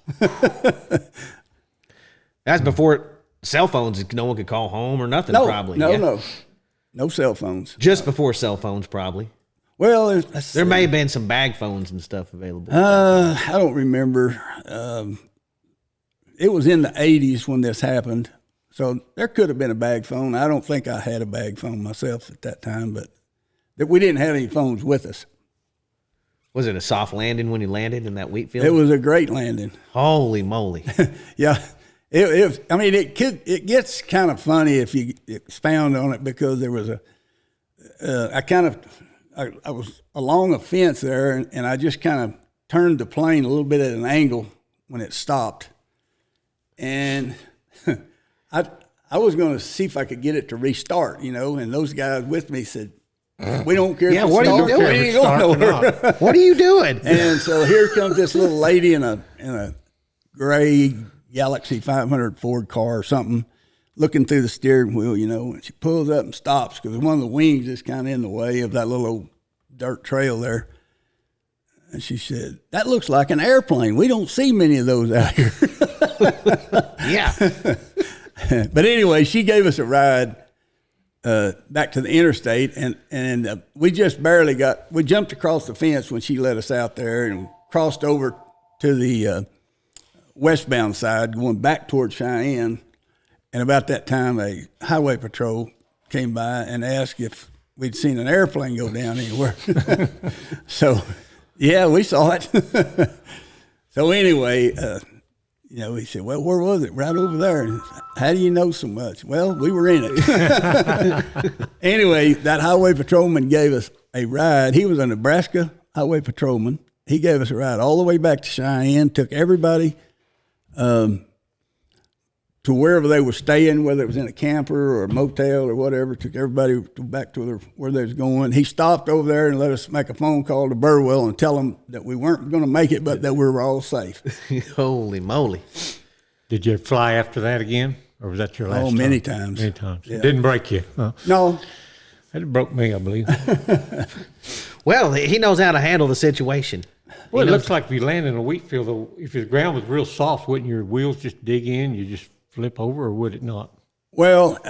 That's before cell phones. No one could call home or nothing, probably. No cell phones. Just before cell phones, probably. Well, There may have been some bag phones and stuff available. I don't remember. It was in the 80s when this happened, so there could have been a bag phone. I don't think I had a bag phone myself at that time, but we didn't have any phones with us. Was it a soft landing when you landed in that wheat field? It was a great landing. Holy moly. Yeah. It gets kind of funny if you expound on it, because there was I was along a fence there, and I just kind of turned the plane a little bit at an angle when it stopped. And I was going to see if I could get it to restart, and those guys with me said, we don't care. Yeah, if what are you starts, doing? we ain't going nowhere. What are you doing? And so here comes this little lady in a gray Galaxy 500 Ford car or something, looking through the steering wheel, and she pulls up and stops because one of the wings is kind of in the way of that little old dirt trail there. And she said, that looks like an airplane. We don't see many of those out here. Yeah. But anyway, she gave us a ride back to the interstate, and we just barely we jumped across the fence when she let us out there and crossed over to the westbound side going back towards Cheyenne. And about that time, a highway patrol came by and asked if we'd seen an airplane go down anywhere. So, yeah, we saw it. So anyway, he said, well, where was it? Right over there. And how do you know so much? Well, we were in it. Anyway, that highway patrolman gave us a ride. He was a Nebraska highway patrolman. He gave us a ride all the way back to Cheyenne, took everybody to wherever they were staying, whether it was in a camper or a motel or whatever, took everybody back to where they was going. He stopped over there and let us make a phone call to Burwell and tell them that we weren't going to make it, but that we were all safe. Holy moly. Did you fly after that again, or was that your last time? Many times. Many times. Yeah. It didn't break you. Huh? No. It broke me, I believe. Well, he knows how to handle the situation. Well, it looks like if you land in a wheat field, though, if the ground was real soft, wouldn't your wheels just dig in? You just flip over, or would it not? Well,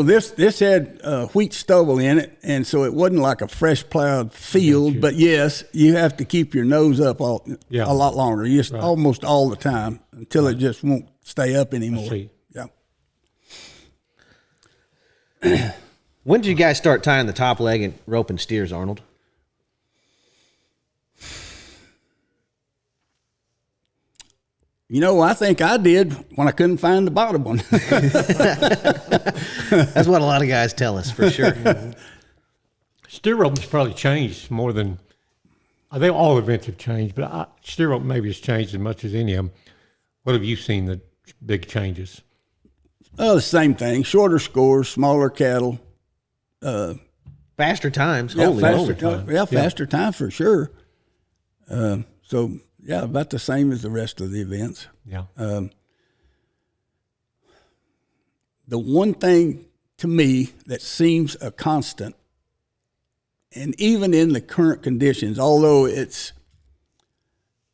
this had wheat stubble in it, and so it wasn't like a fresh plowed field. But yes, you have to keep your nose up a lot longer, almost all the time, until it just won't stay up anymore. I see. Yeah. When did you guys start tying the top leg and roping steers, Arnold? I think I did when I couldn't find the bottom one. That's what a lot of guys tell us, for sure. Steer roping's probably changed more than I think all events have changed, but steer rope maybe has changed as much as any of them. What have you seen the big changes? The same thing: shorter scores, smaller cattle, Faster times. yeah, Holy faster moly. time, faster time for sure. So yeah, about the same as the rest of the events. Yeah. The one thing to me that seems a constant, and even in the current conditions, although it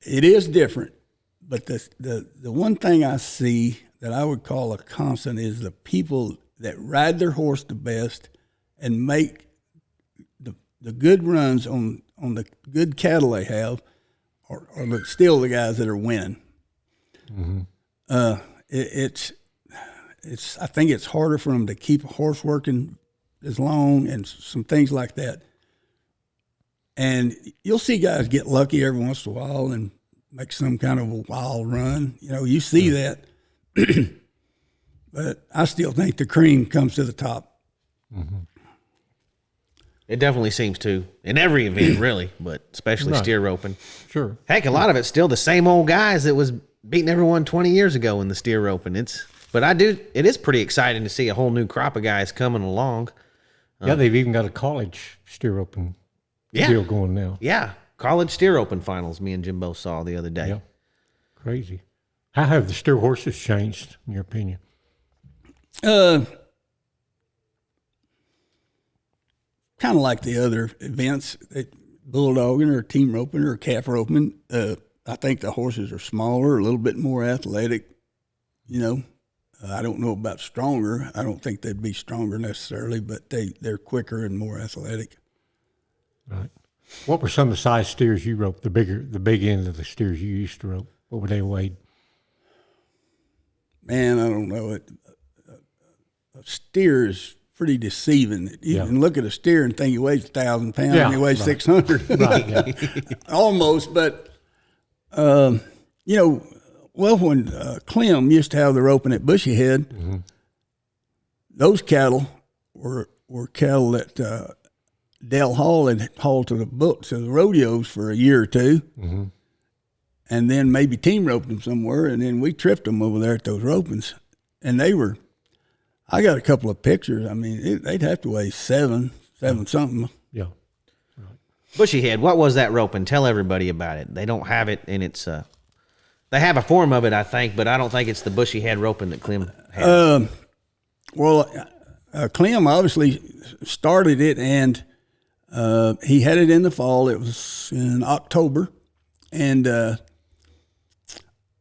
is different, but the one thing I see that I would call a constant is the people that ride their horse the best and make the good runs on the good cattle they have are still the guys that are winning. Mm-hmm. It's I think it's harder for them to keep a horse working as long and some things like that. And you'll see guys get lucky every once in a while and make some kind of a wild run. You see that. But I still think the cream comes to the top. Mm-hmm. It definitely seems to, in every event, really, but especially Right. steer roping. Sure. Heck, a lot of it's still the same old guys that was beating everyone 20 years ago in the steer roping. It is pretty exciting to see a whole new crop of guys coming along. Yeah, they've even got a college steer roping deal going now. Yeah, college steer open finals me and Jimbo saw the other day. Yeah, crazy. How have the steer horses changed, in your opinion? Kind of like the other events, bulldogging or team roping or calf roping. I think the horses are smaller, a little bit more athletic. I don't know about stronger. I don't think they'd be stronger necessarily, but they're quicker and more athletic. Right. What were some of the size steers you roped? The big end of the steers you used to rope. What were they weighed? Man, I don't know. A steer is pretty deceiving. You can look at a steer and think he weighs 1,000 pounds and he weighs 600. Right. Yeah. Almost, but when Clem used to have the roping at Bushyhead, those cattle were cattle that Dale Hall had hauled to the rodeos for a year or two, and then maybe team roped them somewhere, and then we tripped them over there at those ropings, and I got a couple of pictures. I mean, they'd have to weigh seven something. Yeah. Bushyhead, what was that roping? Tell everybody about it. They don't have it, and it's they have a form of it, I think, but I don't think it's the Bushyhead roping that Clem had. Clem obviously started it, and he had it in the fall. It was in October, and I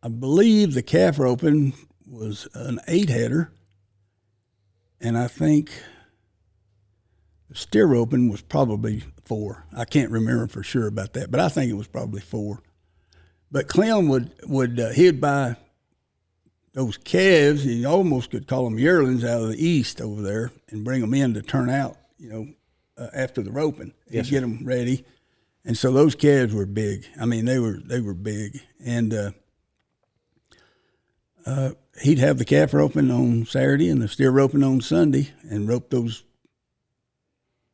believe the calf roping was an 8-header, and I think the steer roping was probably 4. I can't remember for sure about that, but I think it was probably 4. But Clem he'd buy those calves, and you almost could call them yearlings out of the east over there, and bring them in to turn out, after the roping. He'd get them ready, and so those calves were big. I mean, they were big, and he'd have the calf roping on Saturday and the steer roping on Sunday, and rope those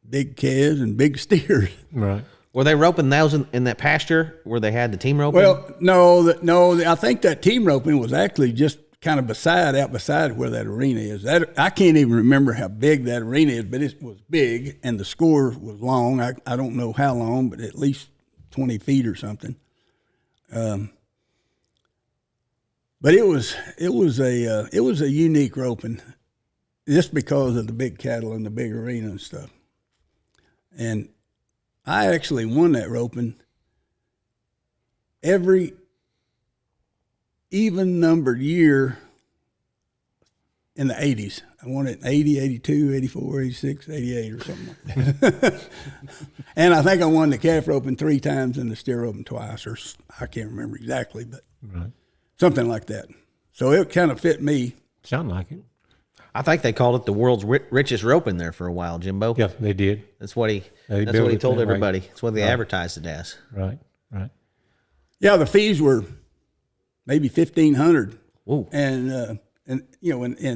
big calves and big steers. Right. Were they roping those in that pasture where they had the team roping? Well, no. I think that team roping was actually just kind of out beside where that arena is. I can't even remember how big that arena is, but it was big, and the score was long. I don't know how long, but at least 20 feet or something. But it was a unique roping, just because of the big cattle and the big arena and stuff. And I actually won that roping every even-numbered year in the 80s. I won it in 80, 82, 84, 86, 88 or something like that. And I think I won the calf roping 3 times and the steer roping twice, or I can't remember exactly, but something like that. So it kind of fit me. Sound like it. I think they called it the world's richest roping there for a while, Jimbo. Yeah, they did. That's what he built it told that everybody. way. That's what they advertised it as. Right. Yeah, the fees were maybe $1,500. Whoa. And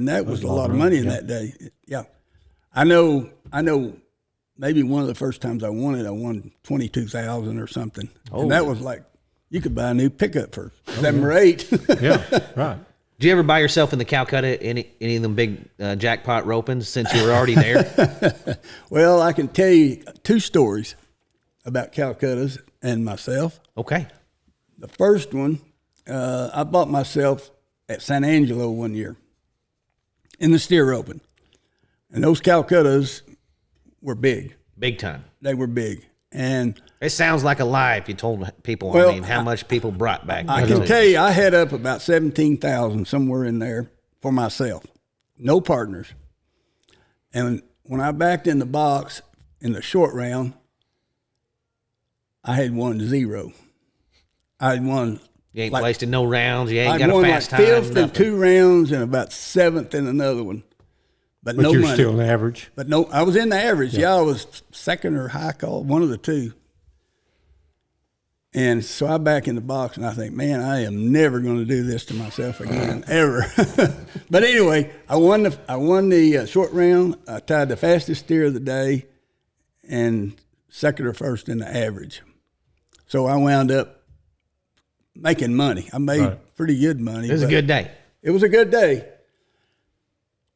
that was a lot of money in that day. Yeah. I know maybe one of the first times I won it, I won $22,000 or something. Oh. And that was like, you could buy a new pickup for 7 or 8. Yeah, right. Did you ever buy yourself in the Calcutta any of them big jackpot ropings since you were already there? Well, I can tell you 2 stories about Calcuttas and myself. Okay. The first one, I bought myself at San Angelo one year in the steer roping. And those Calcuttas were big. Big time. They were big. And it sounds like a lie if you told people, how much people brought back. I can tell you, I had up about 17,000 somewhere in there for myself. No partners. And when I backed in the box in the short round, I had won 0. I had won. You ain't wasted no rounds. You ain't I'd got a won fast like time. 5th in 2 rounds and about 7th in another one. But no you're money. Still an average. But no, I was in the average. Yeah, I was second or high call, one of the 2. And so I back in the box, and I think, man, I am never going to do this to myself again, ever. But anyway, I won the short round. I tied the fastest steer of the day, and second or first in the average. So I wound up making money. I made pretty good money. It was a good day. It was a good day.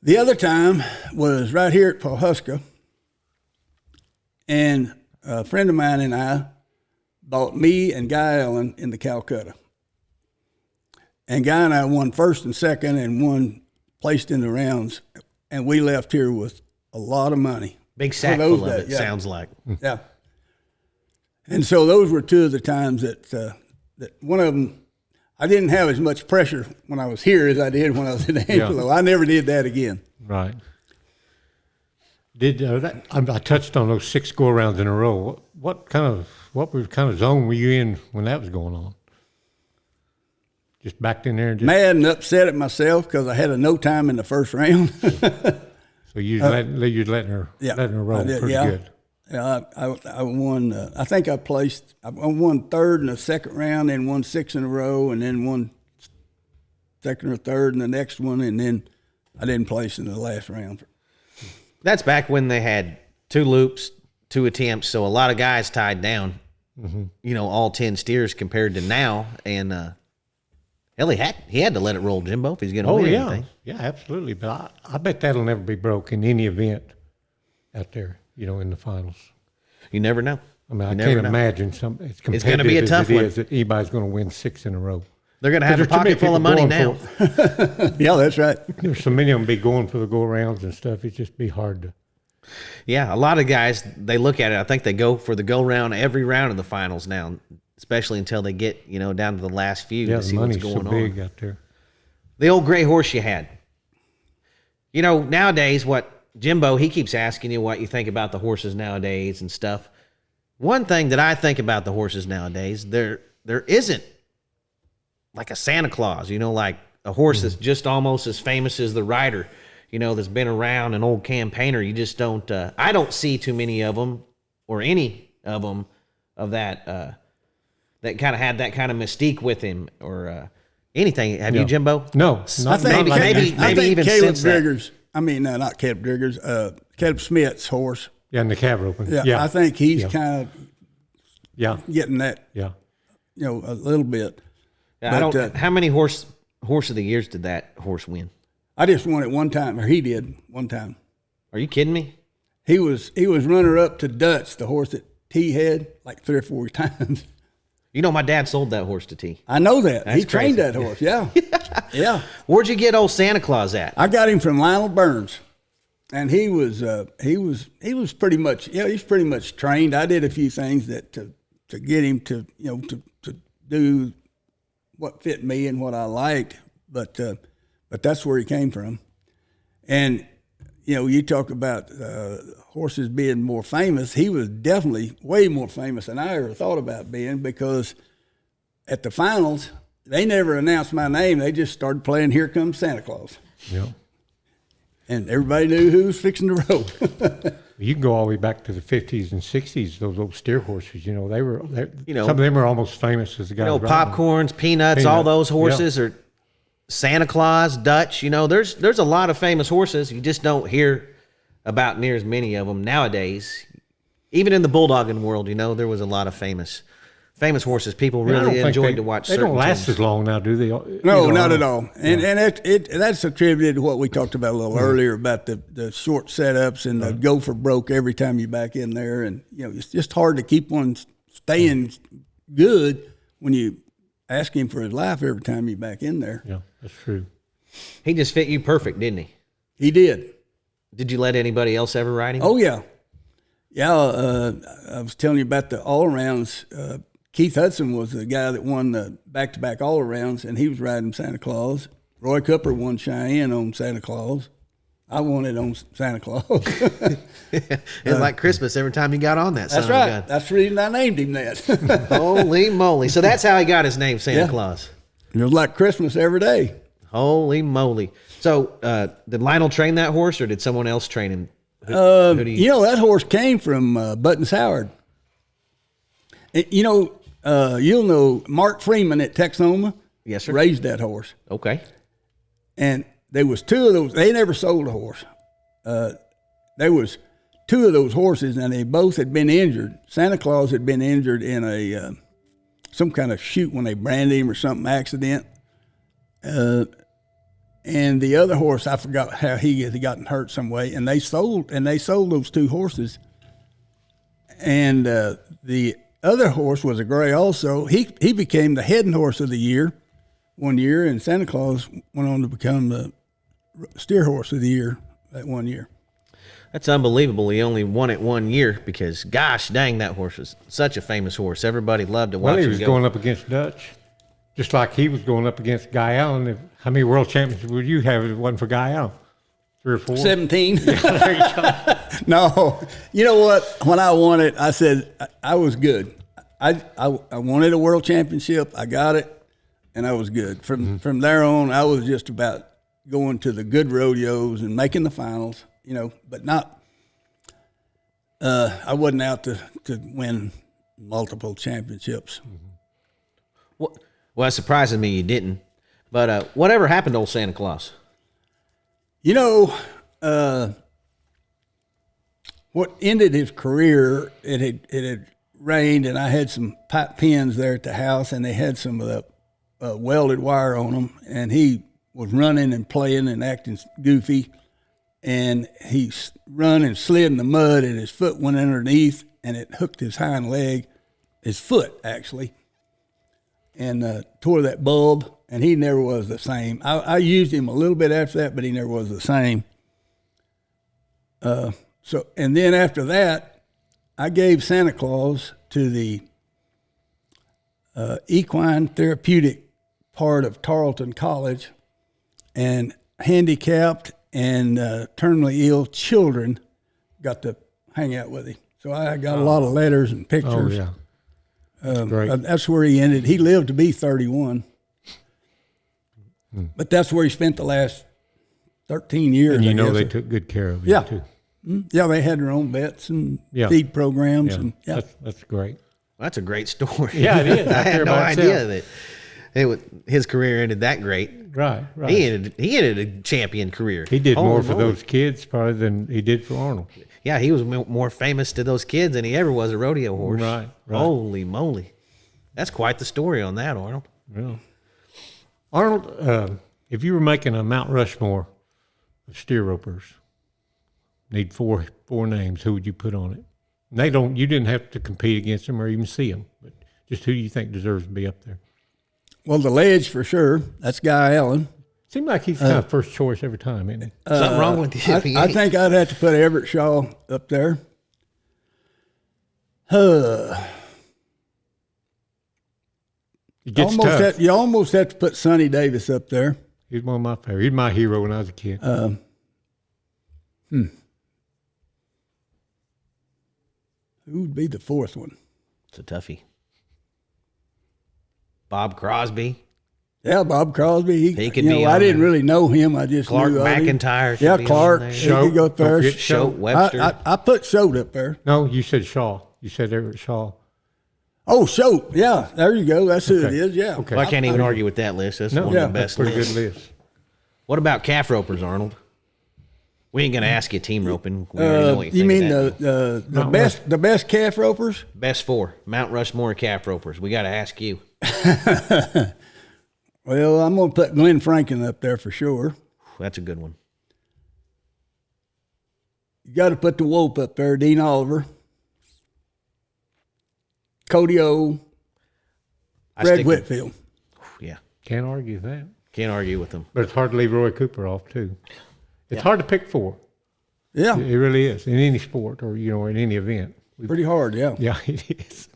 The other time was right here at Pawhuska, and a friend of mine and I bought me and Guy Allen in the Calcutta. And Guy and I won first and second and won placed in the rounds, and we left here with a lot of money. Big sack full of it, sounds like. Yeah. And so those were two of the times that one of them, I didn't have as much pressure when I was here as I did when I was in Angelo. I never did that again. Right. I touched on those 6 go-arounds in a row. What kind of zone were you in when that was going on? Just backed in there and just mad and upset at myself because I had a no time in the first round. So you're letting her roll pretty good. Yeah, I won. I think I won third in the second round, and won 6 in a row, and then won second or third in the next one, and then I didn't place in the last round. That's back when they had 2 loops, 2 attempts, so a lot of guys tied down. You know, all 10 steers compared to now, and hell, he had to let it roll, Jimbo, if he's going to win anything. Yeah, absolutely. But I bet that'll never be broke in any event out there, you know, in the finals. You never know. I mean, I can't imagine it's competitive. It's going to be a tough one. That anybody's going to win 6 in a row. They're going to have a pocket full of money now. Yeah, that's right. There's so many of them be going for the go-arounds and stuff. It'd just be hard to. Yeah, a lot of guys, they look at it. I think they go for the go-round every round of the finals now, especially until they get, you know, down to the last few to see what's going on. Yeah, the money's so big out there. The old gray horse you had. You know, nowadays, Jimbo, he keeps asking you what you think about the horses nowadays and stuff. One thing that I think about the horses nowadays, there isn't like a Santa Claus, you know, like a horse that's just almost as famous as the rider, you know, that's been around, an old campaigner. You just don't, I don't see too many of them or any of them of that, that kind of had that kind of mystique with him or anything. Have you, Jimbo? No. Maybe even Caleb since Driggers. I mean, not Caleb Driggers. Caleb Smith's horse. Yeah, in the cab roping. Yeah, I think he's kind of getting that. Yeah, you know, a little bit. Yeah, but, how many horse of the years did that horse win? I just won it one time, or he did one time. Are you kidding me? He was runner up to Dutch, the horse that T had, like 3 or 4 times. You know, my dad sold that horse to T. I know that. That's he trained crazy. that horse, yeah. Yeah. Where'd you get old Santa Claus at? I got him from Lionel Burns. And he was pretty much, he's pretty much trained. I did a few things that to get him to, you know, to do what fit me and what I liked, but that's where he came from. And you know, you talk about horses being more famous. He was definitely way more famous than I ever thought about being, because at the finals they never announced my name. They just started playing "Here Comes Santa Claus." Yeah. And everybody knew who was fixing to roll. You can go all the way back to the 50s and 60s. Those old steer horses, you know, you know, some of them are almost famous as the guys. You know, Popcorns, Peanuts, all those horses are Santa Claus, Dutch. You know, there's a lot of famous horses. You just don't hear about near as many of them nowadays. Even in the bulldogging world, you know, there was a lot of famous horses. People really enjoyed to watch. They don't last as long now, do they? No, not at all. And that's attributed to what we talked about a little earlier about the short setups and the go for broke every time you back in there. And you know, it's just hard to keep one staying good when you ask him for his life every time you back in there. Yeah, that's true. He just fit you perfect, didn't he? He did. Did you let anybody else ever ride him? Oh yeah, yeah. I was telling you about the all arounds. Keith Hudson was the guy that won the back-to-back all-arounds, and he was riding Santa Claus. Roy Cooper won Cheyenne on Santa Claus. I won it on Santa Claus. It's like Christmas every time he got on that. That's right. That's the reason I named him that. Holy moly. So that's how he got his name, Santa Claus. It was like Christmas every day. Holy moly. So did Lionel train that horse, or did someone else train him? You know, that horse came from Buttons Howard. You know, you'll know Mark Freeman at Texoma. Yes, sir. Raised that horse. Okay. And there was 2 of those. They never sold a horse. There was 2 of those horses, and they both had been injured. Santa Claus had been injured in some kind of shoot when they branded him or something accident. And the other horse, I forgot how he had gotten hurt some way, and they sold those 2 horses. And the other horse was a gray also. He became the head horse of the year one year, and Santa Claus went on to become the steer horse of the year that one year. That's unbelievable. He only won it 1 year because, gosh dang, that horse was such a famous horse. Everybody loved to watch him go. Well, he was going up against Dutch, just like he was going up against Guy Allen. How many world championships would you have if it wasn't for Guy Allen? 3 or 4? 17. Yeah, there you go. No, you know what? When I won it, I said I was good. I wanted a world championship. I got it, and I was good. From there on, I was just about going to the good rodeos and making the finals, but not. I wasn't out to win multiple championships. Well, it surprises me you didn't. But whatever happened to old Santa Claus? What ended his career, it had rained, and I had some pipe pins there at the house, and they had some of the welded wire on them, and he was running and playing and acting goofy, and he run and slid in the mud, and his foot went underneath, and it hooked his hind leg, his foot actually, and tore that bulb, and he never was the same. I used him a little bit after that, but he never was the same. And then after that, I gave Santa Claus to the equine therapeutic part of Tarleton College, and handicapped and terminally ill children got to hang out with him. So I got a lot of letters and pictures. Oh, yeah. Great. That's where he ended. He lived to be 31. But that's where he spent the last 13 years. And they took good care of him, yeah. too. Yeah, they had their own vets and feed programs. Yeah. And That's great. Well, that's a great story. Yeah, it is. I had no idea that his career ended that great. Right. He ended a champion career. He did more for those kids probably than he did for Arnold. Yeah, he was more famous to those kids than he ever was a rodeo horse. Right. Holy moly. That's quite the story on that, Arnold. Yeah. Arnold, if you were making a Mount Rushmore of steer ropers, need four names, who would you put on it? You didn't have to compete against them or even see them, but just who do you think deserves to be up there? Well, the ledge for sure. That's Guy Allen. Seems like he's kind of first choice every time, isn't he? Something wrong with you. I think I'd have to put Everett Shaw up there. It gets tough. You almost have to put Sonny Davis up there. He's one of my favorites. He's my hero when I was a kid. Who would be the fourth one? It's a toughie. Bob Crosby. Yeah, Bob Crosby. He could be. I didn't really know him. I just Clark knew McIntyre. Yeah, Clark. He could go up there. Shote, Webster. I put Shote up there. No, you said Shaw. You said Everett Shaw. Oh, Shote. Yeah, there you go. That's who it is. Yeah. Okay. Well, I can't even argue with that list. That's one of the best pretty lists. good list. What about calf ropers, Arnold? We ain't gonna ask you team roping. We already know what you mean think of that. the best calf ropers? Best four Mount Rushmore calf ropers. We got to ask you. Well, I'm gonna put Glenn Franklin up there for sure. That's a good one. You got to put the Wolf up there. Dean Oliver, Cody O, Fred Whitfield. Yeah, Can't argue that. can't argue with them. But it's hard to leave Roy Cooper off too. It's hard to pick four. Yeah, It really is in any sport or in any event. pretty hard. Yeah. Yeah, it is.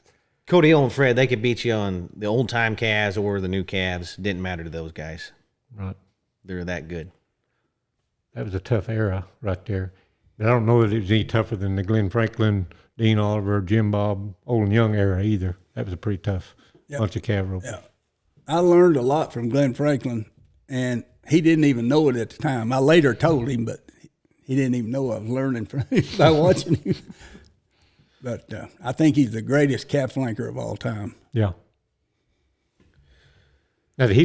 Cody O and Fred, they could beat you on the old time calves or the new calves. Didn't matter to those guys. Right. They're that good. That was a tough era right there. But I don't know that it was any tougher than the Glenn Franklin, Dean Oliver, Jim Bob, old and young era either. That was a pretty tough bunch of calf ropers. Yeah. I learned a lot from Glenn Franklin, and he didn't even know it at the time. I later told him, but he didn't even know I was learning from him by watching him. But I think he's the greatest calf flanker of all time. Yeah. Now, did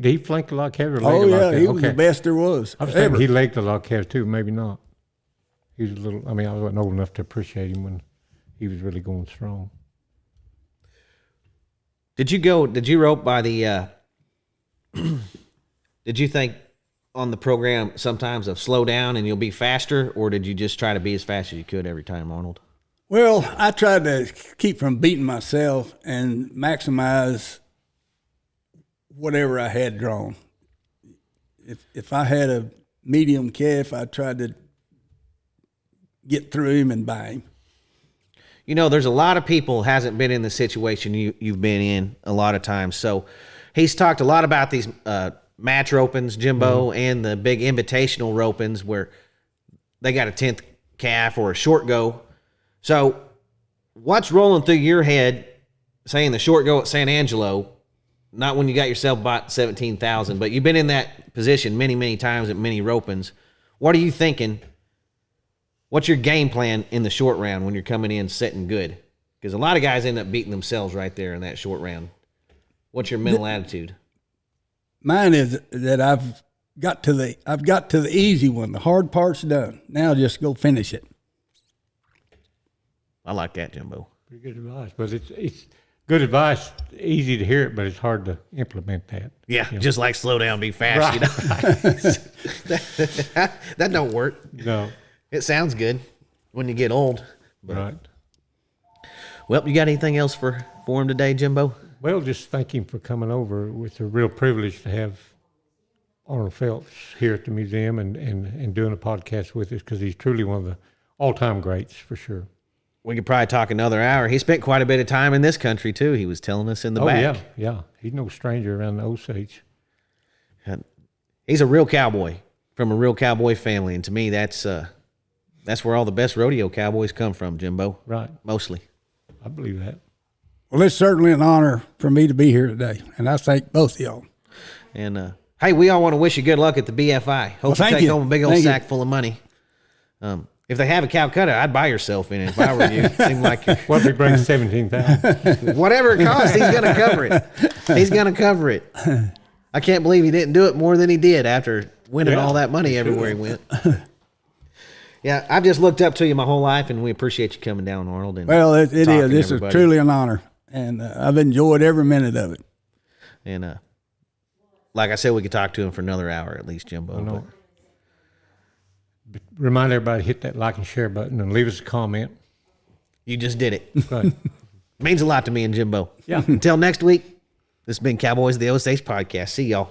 he flank a lot of calves? Oh, yeah, he was the best there was. I was thinking he legged a lot of calves too, maybe not. He was a little, I wasn't old enough to appreciate him when he was really going strong. Did you rope by the, did you think on the program sometimes of slow down and you'll be faster, or did you just try to be as fast as you could every time, Arnold? Well, I tried to keep from beating myself and maximize whatever I had drawn. If I had a medium calf, I tried to get through him and buy him. You know, there's a lot of people hasn't been in the situation you've been in a lot of times. So he's talked a lot about these match ropings, Jimbo, and the big invitational ropings where they got a 10th calf or a short go. So what's rolling through your head saying the short go at San Angelo, not when you got yourself bought 17,000, but you've been in that position many, many times at many ropings. What are you thinking? What's your game plan in the short round when you're coming in sitting good? Because a lot of guys end up beating themselves right there in that short round. What's your mental attitude? Mine is that I've got to the easy one. The hard part's done. Now just go finish it. I like that, Jimbo. Pretty good advice, but it's good advice. Easy to hear it, but it's hard to implement that. Yeah, just like slow down, be fast. Right. You know? That don't work. No. It sounds good when you get old. But. Right. Well, you got anything else for him today, Jimbo? Well, just thank him for coming over. It's a real privilege to have Arnold Felts here at the museum and doing a podcast with us, because he's truly one of the all-time greats for sure. We could probably talk another hour. He spent quite a bit of time in this country, too. He was telling us in the back. Yeah. He's no stranger around the Osage. He's a real cowboy from a real cowboy family, and to me, that's where all the best rodeo cowboys come from, Jimbo. Right. Mostly. I believe that. Well, it's certainly an honor for me to be here today, and I thank both of y'all. And, hey, we all want to wish you good luck at the BFI. Hope you take home a big old sack full of money. If they have a Calcutta, I'd buy yourself in it if I were you. Seemed like what if he brings 17,000? Whatever it costs, he's going to cover it. He's going to cover it. I can't believe he didn't do it more than he did after winning all that money everywhere he went. Yeah, I've just looked up to you my whole life, and we appreciate you coming down, Arnold. And well, it is. This is truly an honor, and I've enjoyed every minute of it. And like I said, we could talk to him for another hour at least, Jimbo. But remind everybody to hit that like and share button and leave us a comment. You just did it. Right. Means a lot to me and Jimbo. Yeah. Until next week, this has been Cowboys of the Osage Podcast. See y'all.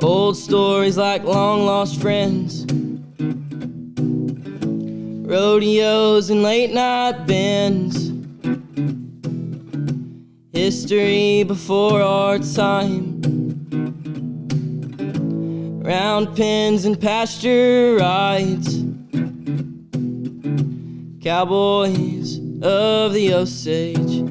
Old stories like long lost friends, rodeos and late night bends, history before our time, round pens and pasture rides, cowboys of the Osage.